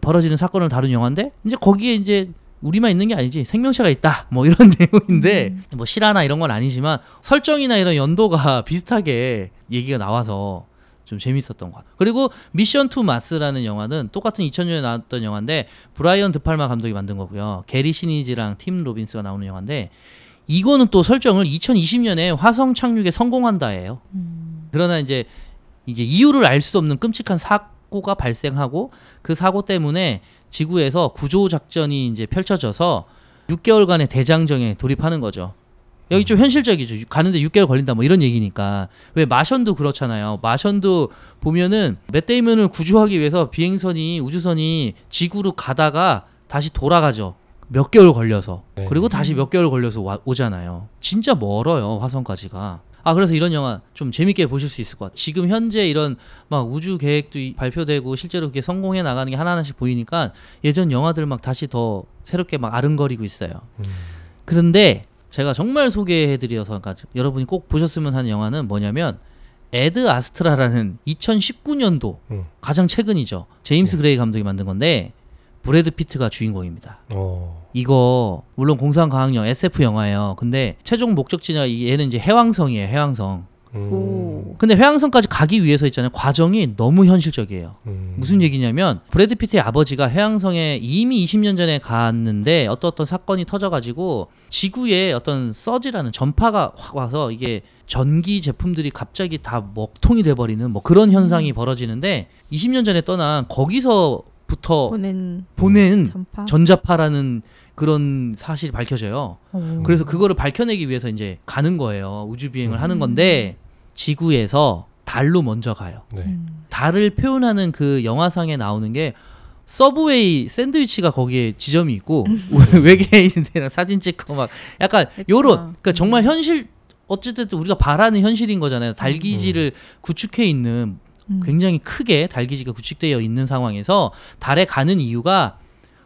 벌어지는 사건을 다룬 영화인데, 이제 거기에 이제 우리만 있는 게 아니지 생명체가 있다 뭐 이런 내용인데 뭐 실화나 이런 건 아니지만 설정이나 이런 연도가 비슷하게 얘기가 나와서 좀 재밌었던 것 같아요. 그리고 미션 투 마스라는 영화는 똑같은 2000년에 나왔던 영화인데 브라이언 드팔마 감독이 만든 거고요. 게리 시니즈랑 팀 로빈스가 나오는 영화인데, 이거는 또 설정을 2020년에 화성 착륙에 성공한다예요. 그러나 이제 이유를 알 수 없는 끔찍한 사고가 발생하고 그 사고 때문에 지구에서 구조 작전이 이제 펼쳐져서 6개월간의 대장정에 돌입하는 거죠. 여기 좀 현실적이죠. 가는데 6개월 걸린다 뭐 이런 얘기니까. 왜 마션도 그렇잖아요. 마션도 보면은 맷 데이먼을 구조하기 위해서 비행선이 우주선이 지구로 가다가 다시 돌아가죠. 몇 개월 걸려서. 네. 그리고 다시 몇 개월 걸려서 오잖아요. 진짜 멀어요, 화성까지가. 그래서 이런 영화 좀 재밌게 보실 수 있을 것 같아요. 지금 현재 이런 막 우주 계획도 발표되고 실제로 그게 성공해 나가는 게 하나하나씩 보이니까 예전 영화들 막 다시 더 새롭게 막 아른거리고 있어요. 그런데 제가 정말 소개해드려서 여러분이 꼭 보셨으면 하는 영화는 뭐냐면 에드 아스트라라는 2019년도 가장 최근이죠. 제임스 그레이 감독이 만든 건데 브래드 피트가 주인공입니다. 이거 물론 공상과학영 SF 영화예요. 근데 최종 목적지가 얘는 이제 해왕성이에요. 해왕성. 근데 해왕성까지 가기 위해서 있잖아요. 과정이 너무 현실적이에요. 무슨 얘기냐면 브래드 피트의 아버지가 해왕성에 이미 20년 전에 갔는데 어떤 사건이 터져가지고 지구에 어떤 서지라는 전파가 확 와서 이게 전기 제품들이 갑자기 다 먹통이 돼버리는 뭐 그런 현상이 벌어지는데 20년 전에 떠난 거기서부터 보낸 전자파라는 그런 사실이 밝혀져요. 그래서 그거를 밝혀내기 위해서 이제 가는 거예요. 우주 비행을 하는 건데 지구에서 달로 먼저 가요. 네. 달을 표현하는 그 영화상에 나오는 게 서브웨이 샌드위치가 거기에 지점이 있고 외계인들이랑 사진 찍고 막 약간 요런, 그러니까 정말 현실, 어쨌든 우리가 바라는 현실인 거잖아요. 달기지를 구축해 있는, 굉장히 크게 달기지가 구축되어 있는 상황에서 달에 가는 이유가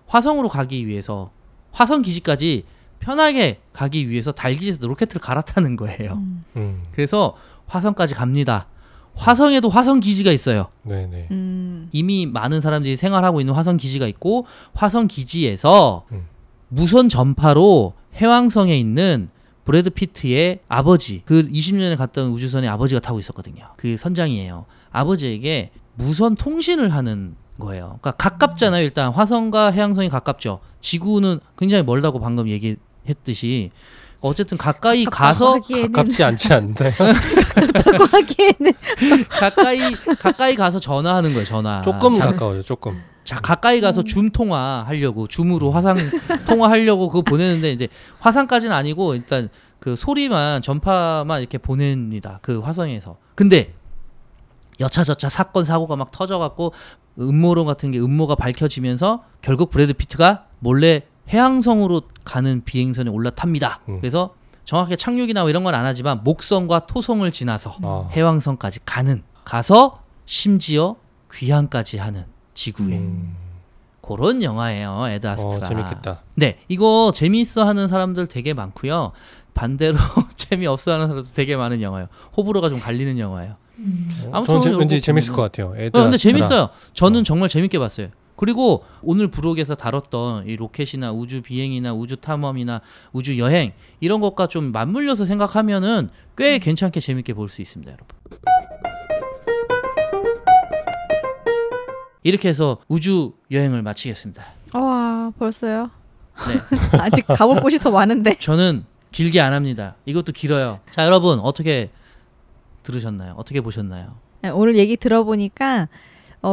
화성으로 가기 위해서, 화성 기지까지 편하게 가기 위해서 달기지에서 로켓을 갈아타는 거예요. 그래서 화성까지 갑니다. 화성에도 화성 기지가 있어요. 네네. 이미 많은 사람들이 생활하고 있는 화성 기지가 있고, 화성 기지에서 무선 전파로 해왕성에 있는 브래드 피트의 아버지, 그 20년에 갔던 우주선의 아버지가 타고 있었거든요. 그 선장이에요. 아버지에게 무선 통신을 하는 거예요. 그러니까 가깝잖아요. 일단 화성과 해왕성이 가깝죠. 지구는 굉장히 멀다고 방금 얘기했듯이 어쨌든 가까이 가서 가깝지 않지 않나요? 그렇다고 하기에는 가까이 가서 전화하는 거예요. 전화. 조금 가까워요. 조금. 자, 가까이 가서 줌 통화하려고, 줌으로 화상 통화하려고 그거 보내는데 이제 화상까지는 아니고 일단 그 소리만, 전파만 이렇게 보냅니다. 그 화성에서. 근데 여차저차 사건 사고가 막 터져갖고 음모론 같은 게 음모가 밝혀지면서 결국 브래드 피트가 몰래 해왕성으로 가는 비행선에 올라탑니다. 그래서 정확하게 착륙이나 이런 건 안 하지만 목성과 토성을 지나서 해왕성까지 가서 심지어 귀향까지 하는 지구에. 그런 영화예요. 에드 아스트라. 재밌겠다. 네, 이거 재미있어 하는 사람들 되게 많고요. 반대로 재미없어하는 사람도 되게 많은 영화예요. 호불호가 좀 갈리는 영화예요. 아무튼 저는 왠지 재밌을 것 같아요. 근데 재밌어요. 저는 정말 재밌게 봤어요. 그리고 오늘 부록에서 다뤘던 이 로켓이나 우주 비행이나 우주 탐험이나 우주 여행 이런 것과 좀 맞물려서 생각하면은 꽤 괜찮게 재밌게 볼 수 있습니다, 여러분. 이렇게 해서 우주 여행을 마치겠습니다. 와, 벌써요? 네. 아직 가볼 곳이 더 많은데. 저는 길게 안 합니다. 이것도 길어요. 자, 여러분 어떻게 들으셨나요? 어떻게 보셨나요? 네, 오늘 얘기 들어보니까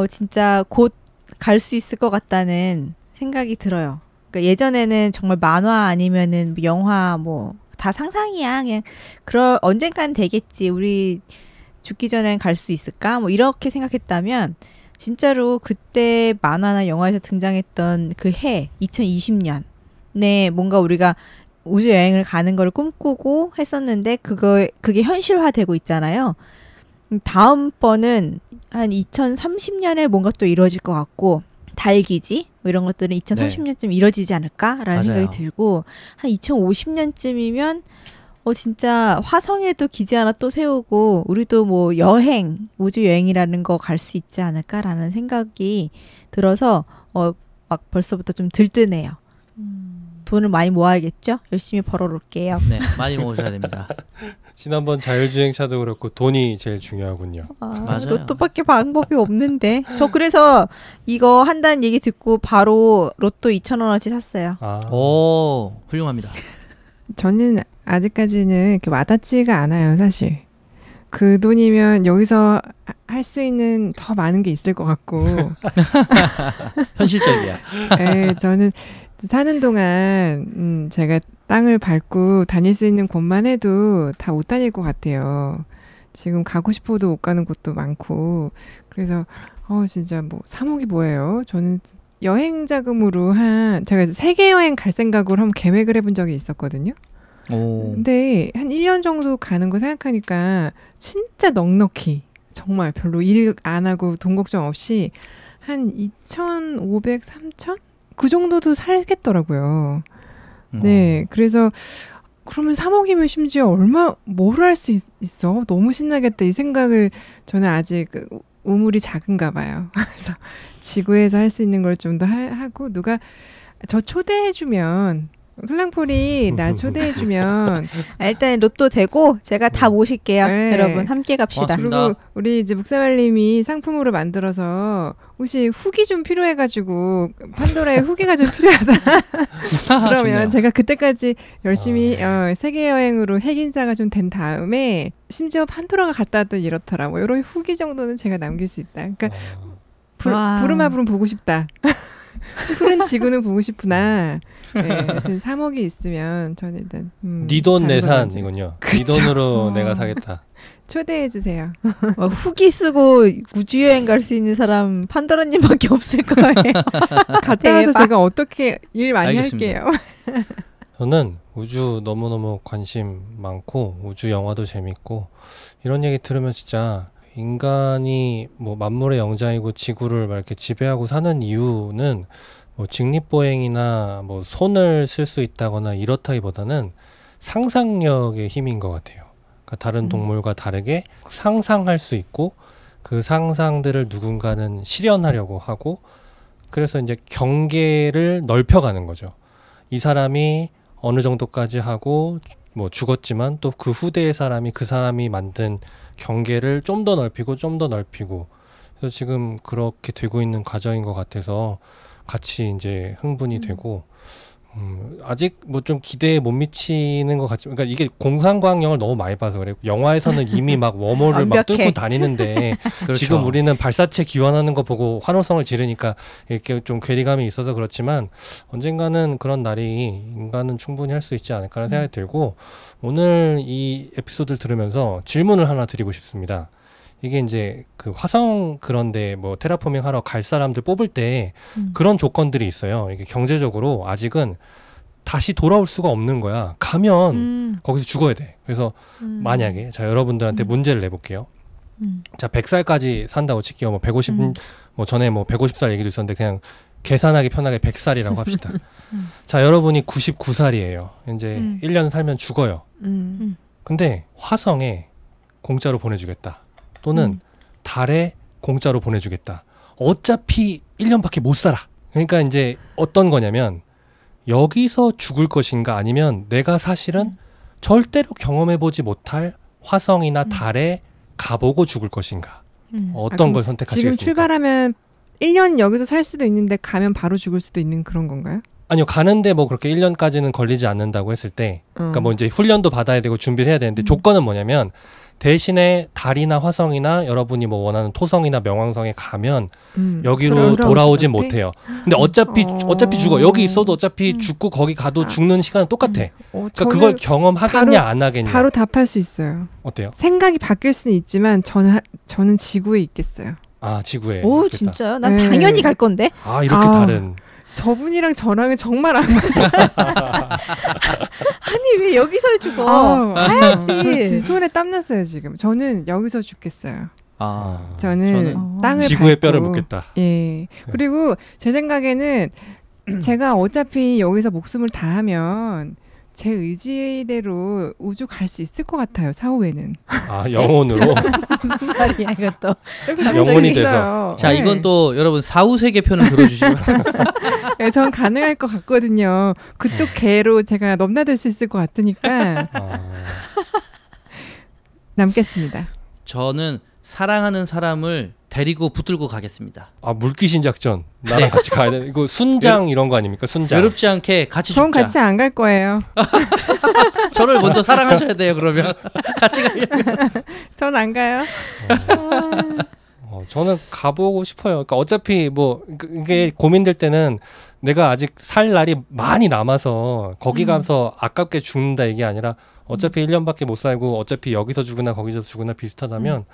진짜 곧 갈 수 있을 것 같다는 생각이 들어요. 그러니까 예전에는 정말 만화 아니면은 영화 뭐 다 상상이야. 그냥 언젠간 되겠지. 우리 죽기 전엔 갈 수 있을까? 뭐 이렇게 생각했다면 진짜로 그때 만화나 영화에서 등장했던 그 해 2020년에 뭔가 우리가 우주 여행을 가는 걸 꿈꾸고 했었는데 그게 현실화되고 있잖아요. 다음번은 한 2030년에 뭔가 또 이루어질 것 같고 달기지 뭐 이런 것들은 2030년쯤 이루어지지 않을까라는 맞아요. 생각이 들고 한 2050년쯤이면 진짜 화성에도 기지 하나 또 세우고 우리도 뭐 우주 여행이라는 거 갈 수 있지 않을까라는 생각이 들어서 막 벌써부터 좀 들뜨네요. 돈을 많이 모아야겠죠? 열심히 벌어놓을게요. 네, 많이 모으셔야 됩니다. 지난번 자율주행차도 그렇고 돈이 제일 중요하군요. 맞아요. 로또밖에 방법이 없는데. 저 그래서 이거 한다는 얘기 듣고 바로 로또 2,000원어치 샀어요. 오, 훌륭합니다. 저는 아직까지는 이렇게 와닿지가 않아요, 사실. 그 돈이면 여기서 할 수 있는 더 많은 게 있을 것 같고. 현실적이야. 네, 저는 사는 동안 제가 땅을 밟고 다닐 수 있는 곳만 해도 다 못 다닐 것 같아요. 지금 가고 싶어도 못 가는 곳도 많고. 그래서 진짜 뭐 3억이 뭐예요? 저는 여행 자금으로 제가 세계 여행 갈 생각으로 한번 계획을 해본 적이 있었거든요. 근데 한 1년 정도 가는 거 생각하니까 진짜 넉넉히 정말 별로 일 안 하고 돈 걱정 없이 한 2,500, 3,000? 그 정도도 살겠더라고요. 네, 그래서 그러면 3억이면 심지어 뭘 할 수 있어? 너무 신나겠다 이 생각을 저는 아직 우물이 작은가 봐요. 그래서 지구에서 할 수 있는 걸 좀 더 하고 누가 저 초대해주면 흘랑폴이 나 초대해주면 일단 로또 되고 제가 다 모실게요. 네. 여러분 함께 갑시다. 고맙습니다. 그리고 우리 이제 묵사발님이 상품으로 만들어서 혹시 후기 좀 필요해가지고 판도라의 후기가 좀 필요하다. 그러면 좋네요. 제가 그때까지 열심히 세계 여행으로 핵인사가 좀 된 다음에 심지어 판도라가 갔다 왔더니 이렇더라고. 이런 후기 정도는 제가 남길 수 있다. 그러니까 부루마블은 보고 싶다. 푸른 지구는 보고 싶구나. 네, 3억이 있으면 저는 일단 네 돈 내산이군요. 네 돈으로 내가 사겠다. 초대해 주세요. 후기 쓰고 우주여행 갈 수 있는 사람 판도라님밖에 없을 거예요. 갔다 와서 대박. 제가 어떻게 일 많이 알겠습니다. 할게요. 저는 우주 너무너무 관심 많고 우주 영화도 재밌고 이런 얘기 들으면 진짜 인간이 뭐 만물의 영장이고 지구를 막 이렇게 지배하고 사는 이유는 뭐 직립보행이나 뭐 손을 쓸 수 있다거나 이렇다기보다는 상상력의 힘인 것 같아요. 그러니까 다른 동물과 다르게 상상할 수 있고 그 상상들을 누군가는 실현하려고 하고 그래서 이제 경계를 넓혀가는 거죠. 이 사람이 어느 정도까지 하고 뭐 죽었지만 또 그 후대의 사람이 그 사람이 만든 경계를 좀 더 넓히고 좀 더 넓히고 그래서 지금 그렇게 되고 있는 과정인 것 같아서 같이 이제 흥분이 되고 아직 뭐 좀 기대에 못 미치는 것 같지만 그러니까 이게 공상과학영화를 너무 많이 봐서 그래요. 영화에서는 이미 막 웜홀을 막 뚫고 다니는데 그렇죠. 지금 우리는 발사체 기원하는 거 보고 환호성을 지르니까 이렇게 좀 괴리감이 있어서 그렇지만 언젠가는 그런 날이 인간은 충분히 할 수 있지 않을까라는 생각이 들고 오늘 이 에피소드를 들으면서 질문을 하나 드리고 싶습니다. 이게 이제 그 화성 그런데 뭐 테라포밍 하러 갈 사람들 뽑을 때 그런 조건들이 있어요. 이게 경제적으로 아직은 다시 돌아올 수가 없는 거야. 가면 거기서 죽어야 돼. 그래서 만약에 자 여러분들한테 문제를 내볼게요. 자 100살까지 산다고 칠게요. 뭐 150 뭐 전에 뭐 150살 얘기도 있었는데 그냥 계산하기 편하게 100살이라고 합시다. 자, 여러분이 99살이에요. 이제 1년 살면 죽어요. 근데 화성에 공짜로 보내주겠다. 또는 달에 공짜로 보내주겠다. 어차피 1년밖에 못 살아. 그러니까 이제 어떤 거냐면 여기서 죽을 것인가 아니면 내가 사실은 절대로 경험해보지 못할 화성이나 달에 가보고 죽을 것인가. 어떤 걸 선택하시겠습니까? 지금 출발하면 1년 여기서 살 수도 있는데 가면 바로 죽을 수도 있는 그런 건가요? 아니요. 가는데 뭐 그렇게 1년까지는 걸리지 않는다고 했을 때 그러니까 뭐 이제 훈련도 받아야 되고 준비를 해야 되는데 조건은 뭐냐면 대신에 달이나 화성이나 여러분이 뭐 원하는 토성이나 명왕성에 가면 여기로 돌아오진 못해요. 근데 어차피 죽어. 여기 있어도 어차피 죽고 거기 가도 죽는 시간은 똑같아. 그러니까 그걸 경험하겠냐 안 하겠냐. 바로 답할 수 있어요. 어때요? 생각이 바뀔 수는 있지만 저는 지구에 있겠어요. 아, 지구에. 오, 그렇겠다. 진짜요? 난 당연히 갈 건데. 아, 이렇게 다른. 저분이랑 저랑은 정말 안 맞아. 아니 왜 여기서 죽어? 가야지. 손에 땀 났어요 지금. 저는 여기서 죽겠어요. 저는 땅을 지구의 밟고, 뼈를 묻겠다. 예. 그리고 제 생각에는 제가 어차피 여기서 목숨을 다하면 제 의지대로 우주 갈 수 있을 것 같아요. 사후에는. 아, 영혼으로. 무슨 말이야 이것도. 영혼이 돼서. 자, 이건 또 여러분 사후세계편을 들어주시고. 네, 전 가능할 것 같거든요. 그쪽 개로 제가 넘나들 수 있을 것 같으니까 남겠습니다. 저는 사랑하는 사람을 데리고 붙들고 가겠습니다. 아, 물귀신 작전. 나랑 같이 가야 돼. 이거 순장 이런 거 아닙니까? 순장. 외롭지 않게 같이 전 죽자. 같이 안 갈 거예요. 저를 먼저 사랑하셔야 돼요. 그러면 같이 가려면. 전 안 가요. 저는 가보고 싶어요. 그러니까 어차피 뭐 이게 고민될 때는 내가 아직 살 날이 많이 남아서 거기 가서 아깝게 죽는다 이게 아니라 어차피 1년밖에 못 살고 어차피 여기서 죽으나 거기서 죽으나 비슷하다면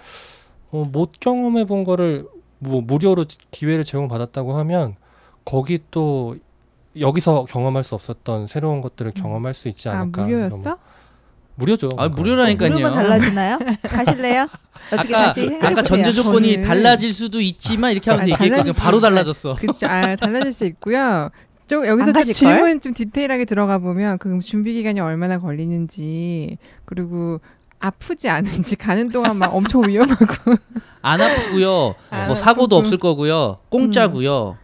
못 경험해 본 거를 뭐 무료로 기회를 제공받았다고 하면 거기 또 여기서 경험할 수 없었던 새로운 것들을 경험할 수 있지 않을까. 아, 무료였어? 무료죠. 아, 무료라니까요. 무료만 달라지나요? 가실래요? 어떻게 다시 생각해보세요. 아까 전제 조건이 저는- 달라질 수도 있지만 이렇게 하면서 얘기했거든요. 달라질 수 바로 있어요. 달라졌어. 그렇죠. 달라질 수 있고요. 좀 여기서 안 좀 가실걸? 질문 좀 디테일하게 들어가 보면 그 준비 기간이 얼마나 걸리는지 그리고 아프지 않은지 가는 동안 막 엄청 위험하고 안 아프고요. 안 뭐 사고도 아프고. 없을 거고요. 공짜고요.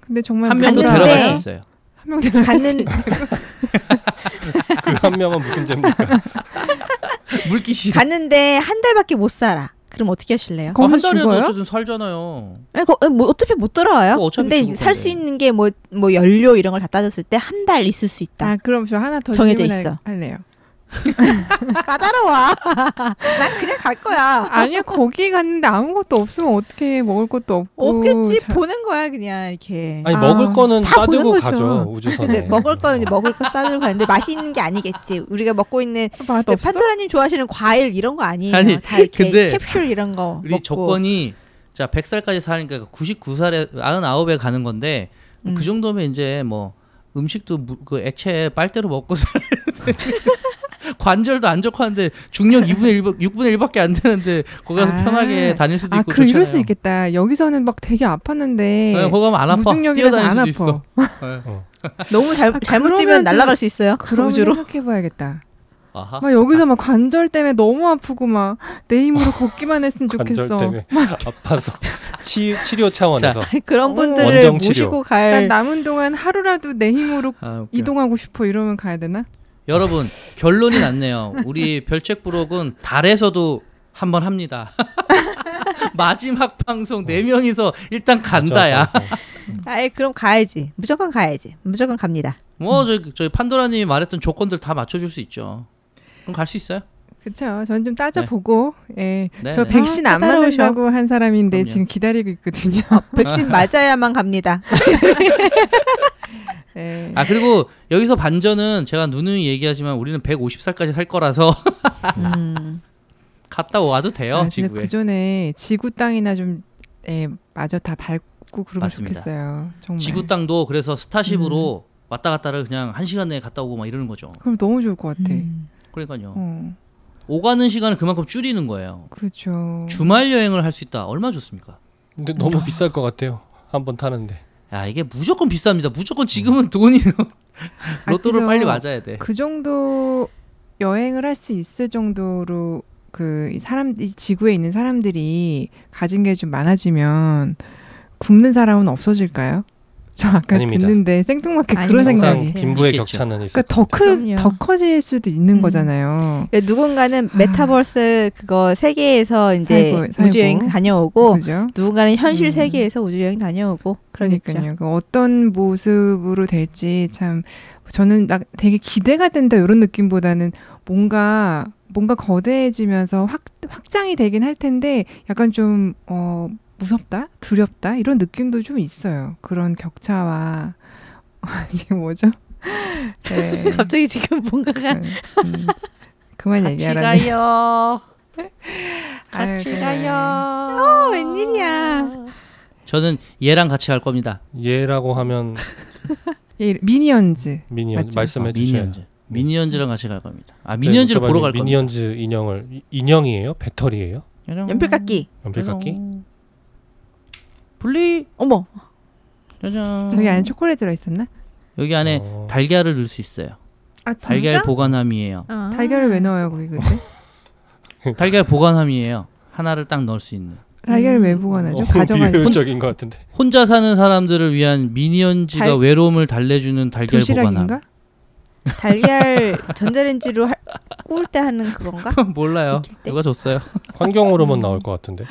근데 정말 한 명도 갔는데- 데려갈 수 있어요. 한 명 데려갈 수 갔는 그 한 명은 무슨 죄입니까? 물기시. 갔는데 한 달밖에 못 살아. 그럼 어떻게 하실래요? 거기서 한 달이라도 죽어요? 어쨌든 살잖아요. 뭐 어차피 못 돌아와요. 어차피 근데 죽을 살 수 건데. 있는 게 뭐 연료 이런 걸 다 따졌을 때 한 달 있을 수 있다. 아 그럼 저 하나 더 정해져 질문할- 있어. 할래요. 까다로워. 난 그냥 갈 거야. 아니야 거기 갔는데 아무것도 없으면 어떻게 먹을 것도 없고 없겠지. 보는 거야 그냥 이렇게. 아니 아, 먹을 거는 다 싸들고 보는 거죠. 가죠. 근데 우주선에. 먹을 거는 이제 먹을 거 싸들고 가는데 맛있는 게 아니겠지. 우리가 먹고 있는 맛 없어? 판도라님 좋아하시는 과일 이런 거 아니에요. 아니, 다 이렇게 근데 캡슐 이런 거 우리 먹고. 조건이 자 100살까지 사니까 99살에 99에 가는 건데 그 정도면 이제 뭐 음식도 그 액체 빨대로 먹고 관절도 안 좋고 하는데 중력 6분의 1밖에 안 되는데 거기 가서 아. 편하게 다닐 수도 있고 그럼 좋잖아요. 이럴 수 있겠다. 여기서는 막 되게 아팠는데 네, 거기 가면 안 아파. 무중력이라서 뛰어다닐 안 수도 아파. 있어. 너무 잘못 그러면 뛰면 좀- 날아갈 수 있어요. 그럼 우주로. 생각해봐야겠다. 아하. 막 여기서 막 관절 때문에 너무 아프고 막 내 힘으로 걷기만 했으면 좋겠어. 관절 때문에 아파서 치료 차원에서. 그런 분들을 원정 치료. 모시고 난 갈 남은 동안 하루라도 내 힘으로 아, 웃겨. 이동하고 싶어 이러면 가야 되나? 여러분 결론이 났네요. 우리 별책부록은 달에서도 한번 합니다. 마지막 방송 4명이서 일단 간다야. 맞아, 맞아. 아예 그럼 가야지. 무조건 가야지. 무조건 갑니다. 뭐 저희 판도라님이 말했던 조건들 다 맞춰줄 수 있죠. 그럼 갈 수 있어요. 그렇죠. 저는 좀 따져보고 예. 네, 저 네. 백신 아, 안 까다로우셔. 맞는다고 한 사람인데 그럼요. 지금 기다리고 있거든요. 백신 맞아야만 갑니다. 예. 아 그리고 여기서 반전은 제가 누누이 얘기하지만 우리는 150살까지 살 거라서 갔다 와도 돼요. 아, 진짜 지구에. 그 전에 지구 땅이나 좀 마저 다 밟고 그러면 맞습니다. 좋겠어요. 정말. 지구 땅도 그래서 스타쉽으로 왔다 갔다를 그냥 1시간 내에 갔다 오고 막 이러는 거죠. 그럼 너무 좋을 것 같아. 그러니까요. 어, 오가는 시간을 그만큼 줄이는 거예요. 그렇죠. 주말 여행을 할 수 있다. 얼마나 좋습니까? 근데 너무 비쌀 것 같아요. 한번 타는데. 야 이게 무조건 비쌉니다. 무조건 지금은 돈이 로또를 그래서 빨리 맞아야 돼. 그 정도 여행을 할 수 있을 정도로 이 지구에 있는 사람들이 가진 게 좀 많아지면 굶는 사람은 없어질까요? 저 아까 아닙니다. 듣는데 생뚱맞게 그런 아닙니다. 생각이. 항상 빈부의 있겠죠. 격차는 있을 그러니까 그럼요. 더 커질 수도 있는 음. 거잖아요. 누군가는 메타버스 그거 세계에서 이제 살고. 우주여행 다녀오고 그죠? 누군가는 현실 음. 세계에서 우주여행 다녀오고 그러겠죠. 그러니까요. 그 어떤 모습으로 될지 참 저는 막 되게 기대가 된다 이런 느낌보다는 뭔가 거대해지면서 확장이 되긴 할 텐데 약간 좀 무섭다, 두렵다 이런 느낌도 좀 있어요. 그런 격차와 이게 뭐죠? 네. 갑자기 지금 뭔가가 그만 얘기하라니. 가요. 같이 가요. 웬일이야. 저는 얘랑 같이 갈 겁니다. 얘라고 하면 미니언즈. 미니언 맞죠? 말씀해 주세요. 미니언즈랑 같이 갈 겁니다. 미니언즈를 보러 갈 겁니다. 미니언즈 인형이에요? 배터리예요? 연필깎이. 연필깎이? 분리. 어머. 짜잔. 저기 안에 초콜릿 들어있었나? 여기 안에 달걀을 넣을 수 있어요. 아 진짜? 달걀 보관함이에요. 달걀을 왜 넣어요 거기 근데? 달걀 보관함이에요. 하나를 딱 넣을 수 있는. 달걀을 왜 보관하죠? 가져가는 비효율적인 것 같은데. 혼자 사는 사람들을 위한 미니언즈가 외로움을 달래주는 달걀 도시락인가? 보관함. 달걀 전자레인지로 구울 때 하는 그건가? 몰라요. 익힐 때? 누가 줬어요? 환경으로만 나올 것 같은데.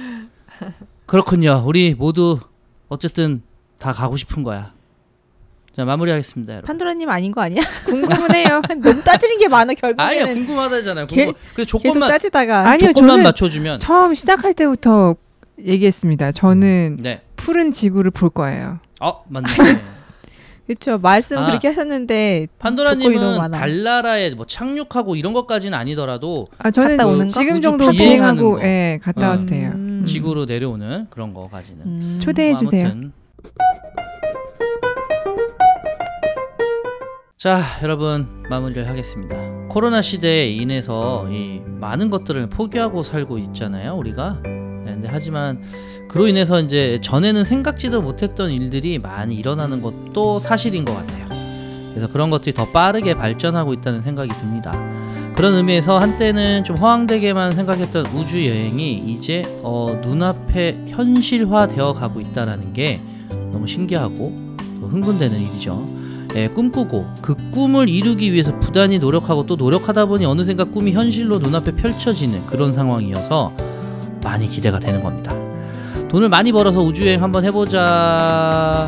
그렇군요. 우리 모두 어쨌든 다 가고 싶은 거야. 자 마무리하겠습니다, 여러분. 판도라님 아닌 거 아니야? 궁금은 해요. 너무 따지는 게 많아 결국에는. 아니야 궁금하다잖아요. 개- 그래서 계속 조건만 따지다가. 아니요, 조건만 저는 맞춰주면. 처음 시작할 때부터 얘기했습니다. 저는 네. 푸른 지구를 볼 거예요. 맞네. 그렇죠. 말씀 아. 그렇게 하셨는데 조건이 너무 판도라님은 많아. 달나라에 뭐 착륙하고 이런 것까지는 아니더라도 아 저는 갔다 오는 거? 지금 우주 정도 비행하는 비행하고 거. 예, 갔다 와도 돼요. 지구로 내려오는 그런 거까지는. 초대해 뭐 주세요. 아무튼. 자 여러분 마무리를 하겠습니다. 코로나 시대에 인해서 이 많은 것들을 포기하고 살고 있잖아요 우리가. 근데 하지만 그로 인해서 이제 전에는 생각지도 못했던 일들이 많이 일어나는 것도 사실인 것 같아요. 그래서 그런 것들이 더 빠르게 발전하고 있다는 생각이 듭니다. 그런 의미에서 한때는 좀 허황되게만 생각했던 우주 여행이 이제 눈앞에 현실화되어 가고 있다는 게 너무 신기하고 또 흥분되는 일이죠. 꿈꾸고 그 꿈을 이루기 위해서 부단히 노력하고 또 노력하다 보니 어느샌가 꿈이 현실로 눈앞에 펼쳐지는 그런 상황이어서 많이 기대가 되는 겁니다. 돈을 많이 벌어서 우주여행 한번 해보자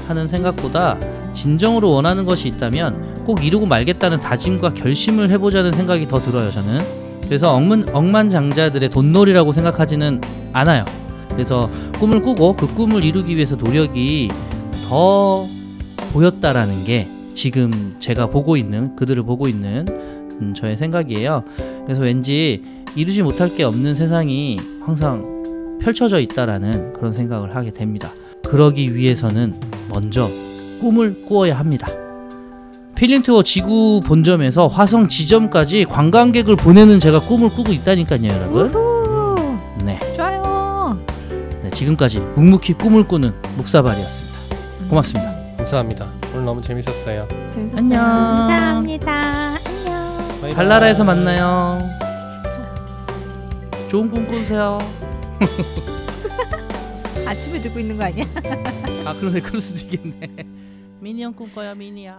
하는 생각보다 진정으로 원하는 것이 있다면 꼭 이루고 말겠다는 다짐과 결심을 해보자는 생각이 더 들어요 저는. 그래서 억만장자들의 돈놀이라고 생각하지는 않아요. 그래서 꿈을 꾸고 그 꿈을 이루기 위해서 노력이 더 보였다라는 게 지금 제가 보고 있는 그들을 보고 있는 저의 생각이에요. 그래서 왠지 이루지 못할 게 없는 세상이 항상 펼쳐져 있다라는 그런 생각을 하게 됩니다. 그러기 위해서는 먼저 꿈을 꾸어야 합니다. 필링투어 지구 본점에서 화성 지점까지 관광객을 보내는 제가 꿈을 꾸고 있다니까요 여러분. 우후. 네, 좋아요. 네 지금까지 묵묵히 꿈을 꾸는 묵사발이었습니다. 고맙습니다. 감사합니다. 오늘 너무 재밌었어요. 재밌었어요. 안녕. 감사합니다. 안녕. 바이바이. 달나라에서 만나요. 좋은 꿈 꾸세요. 아침에 듣고 있는 거 아니야? 아 그러네 그럴 수도 있겠네. 미니언 꿈꿔요 미니언.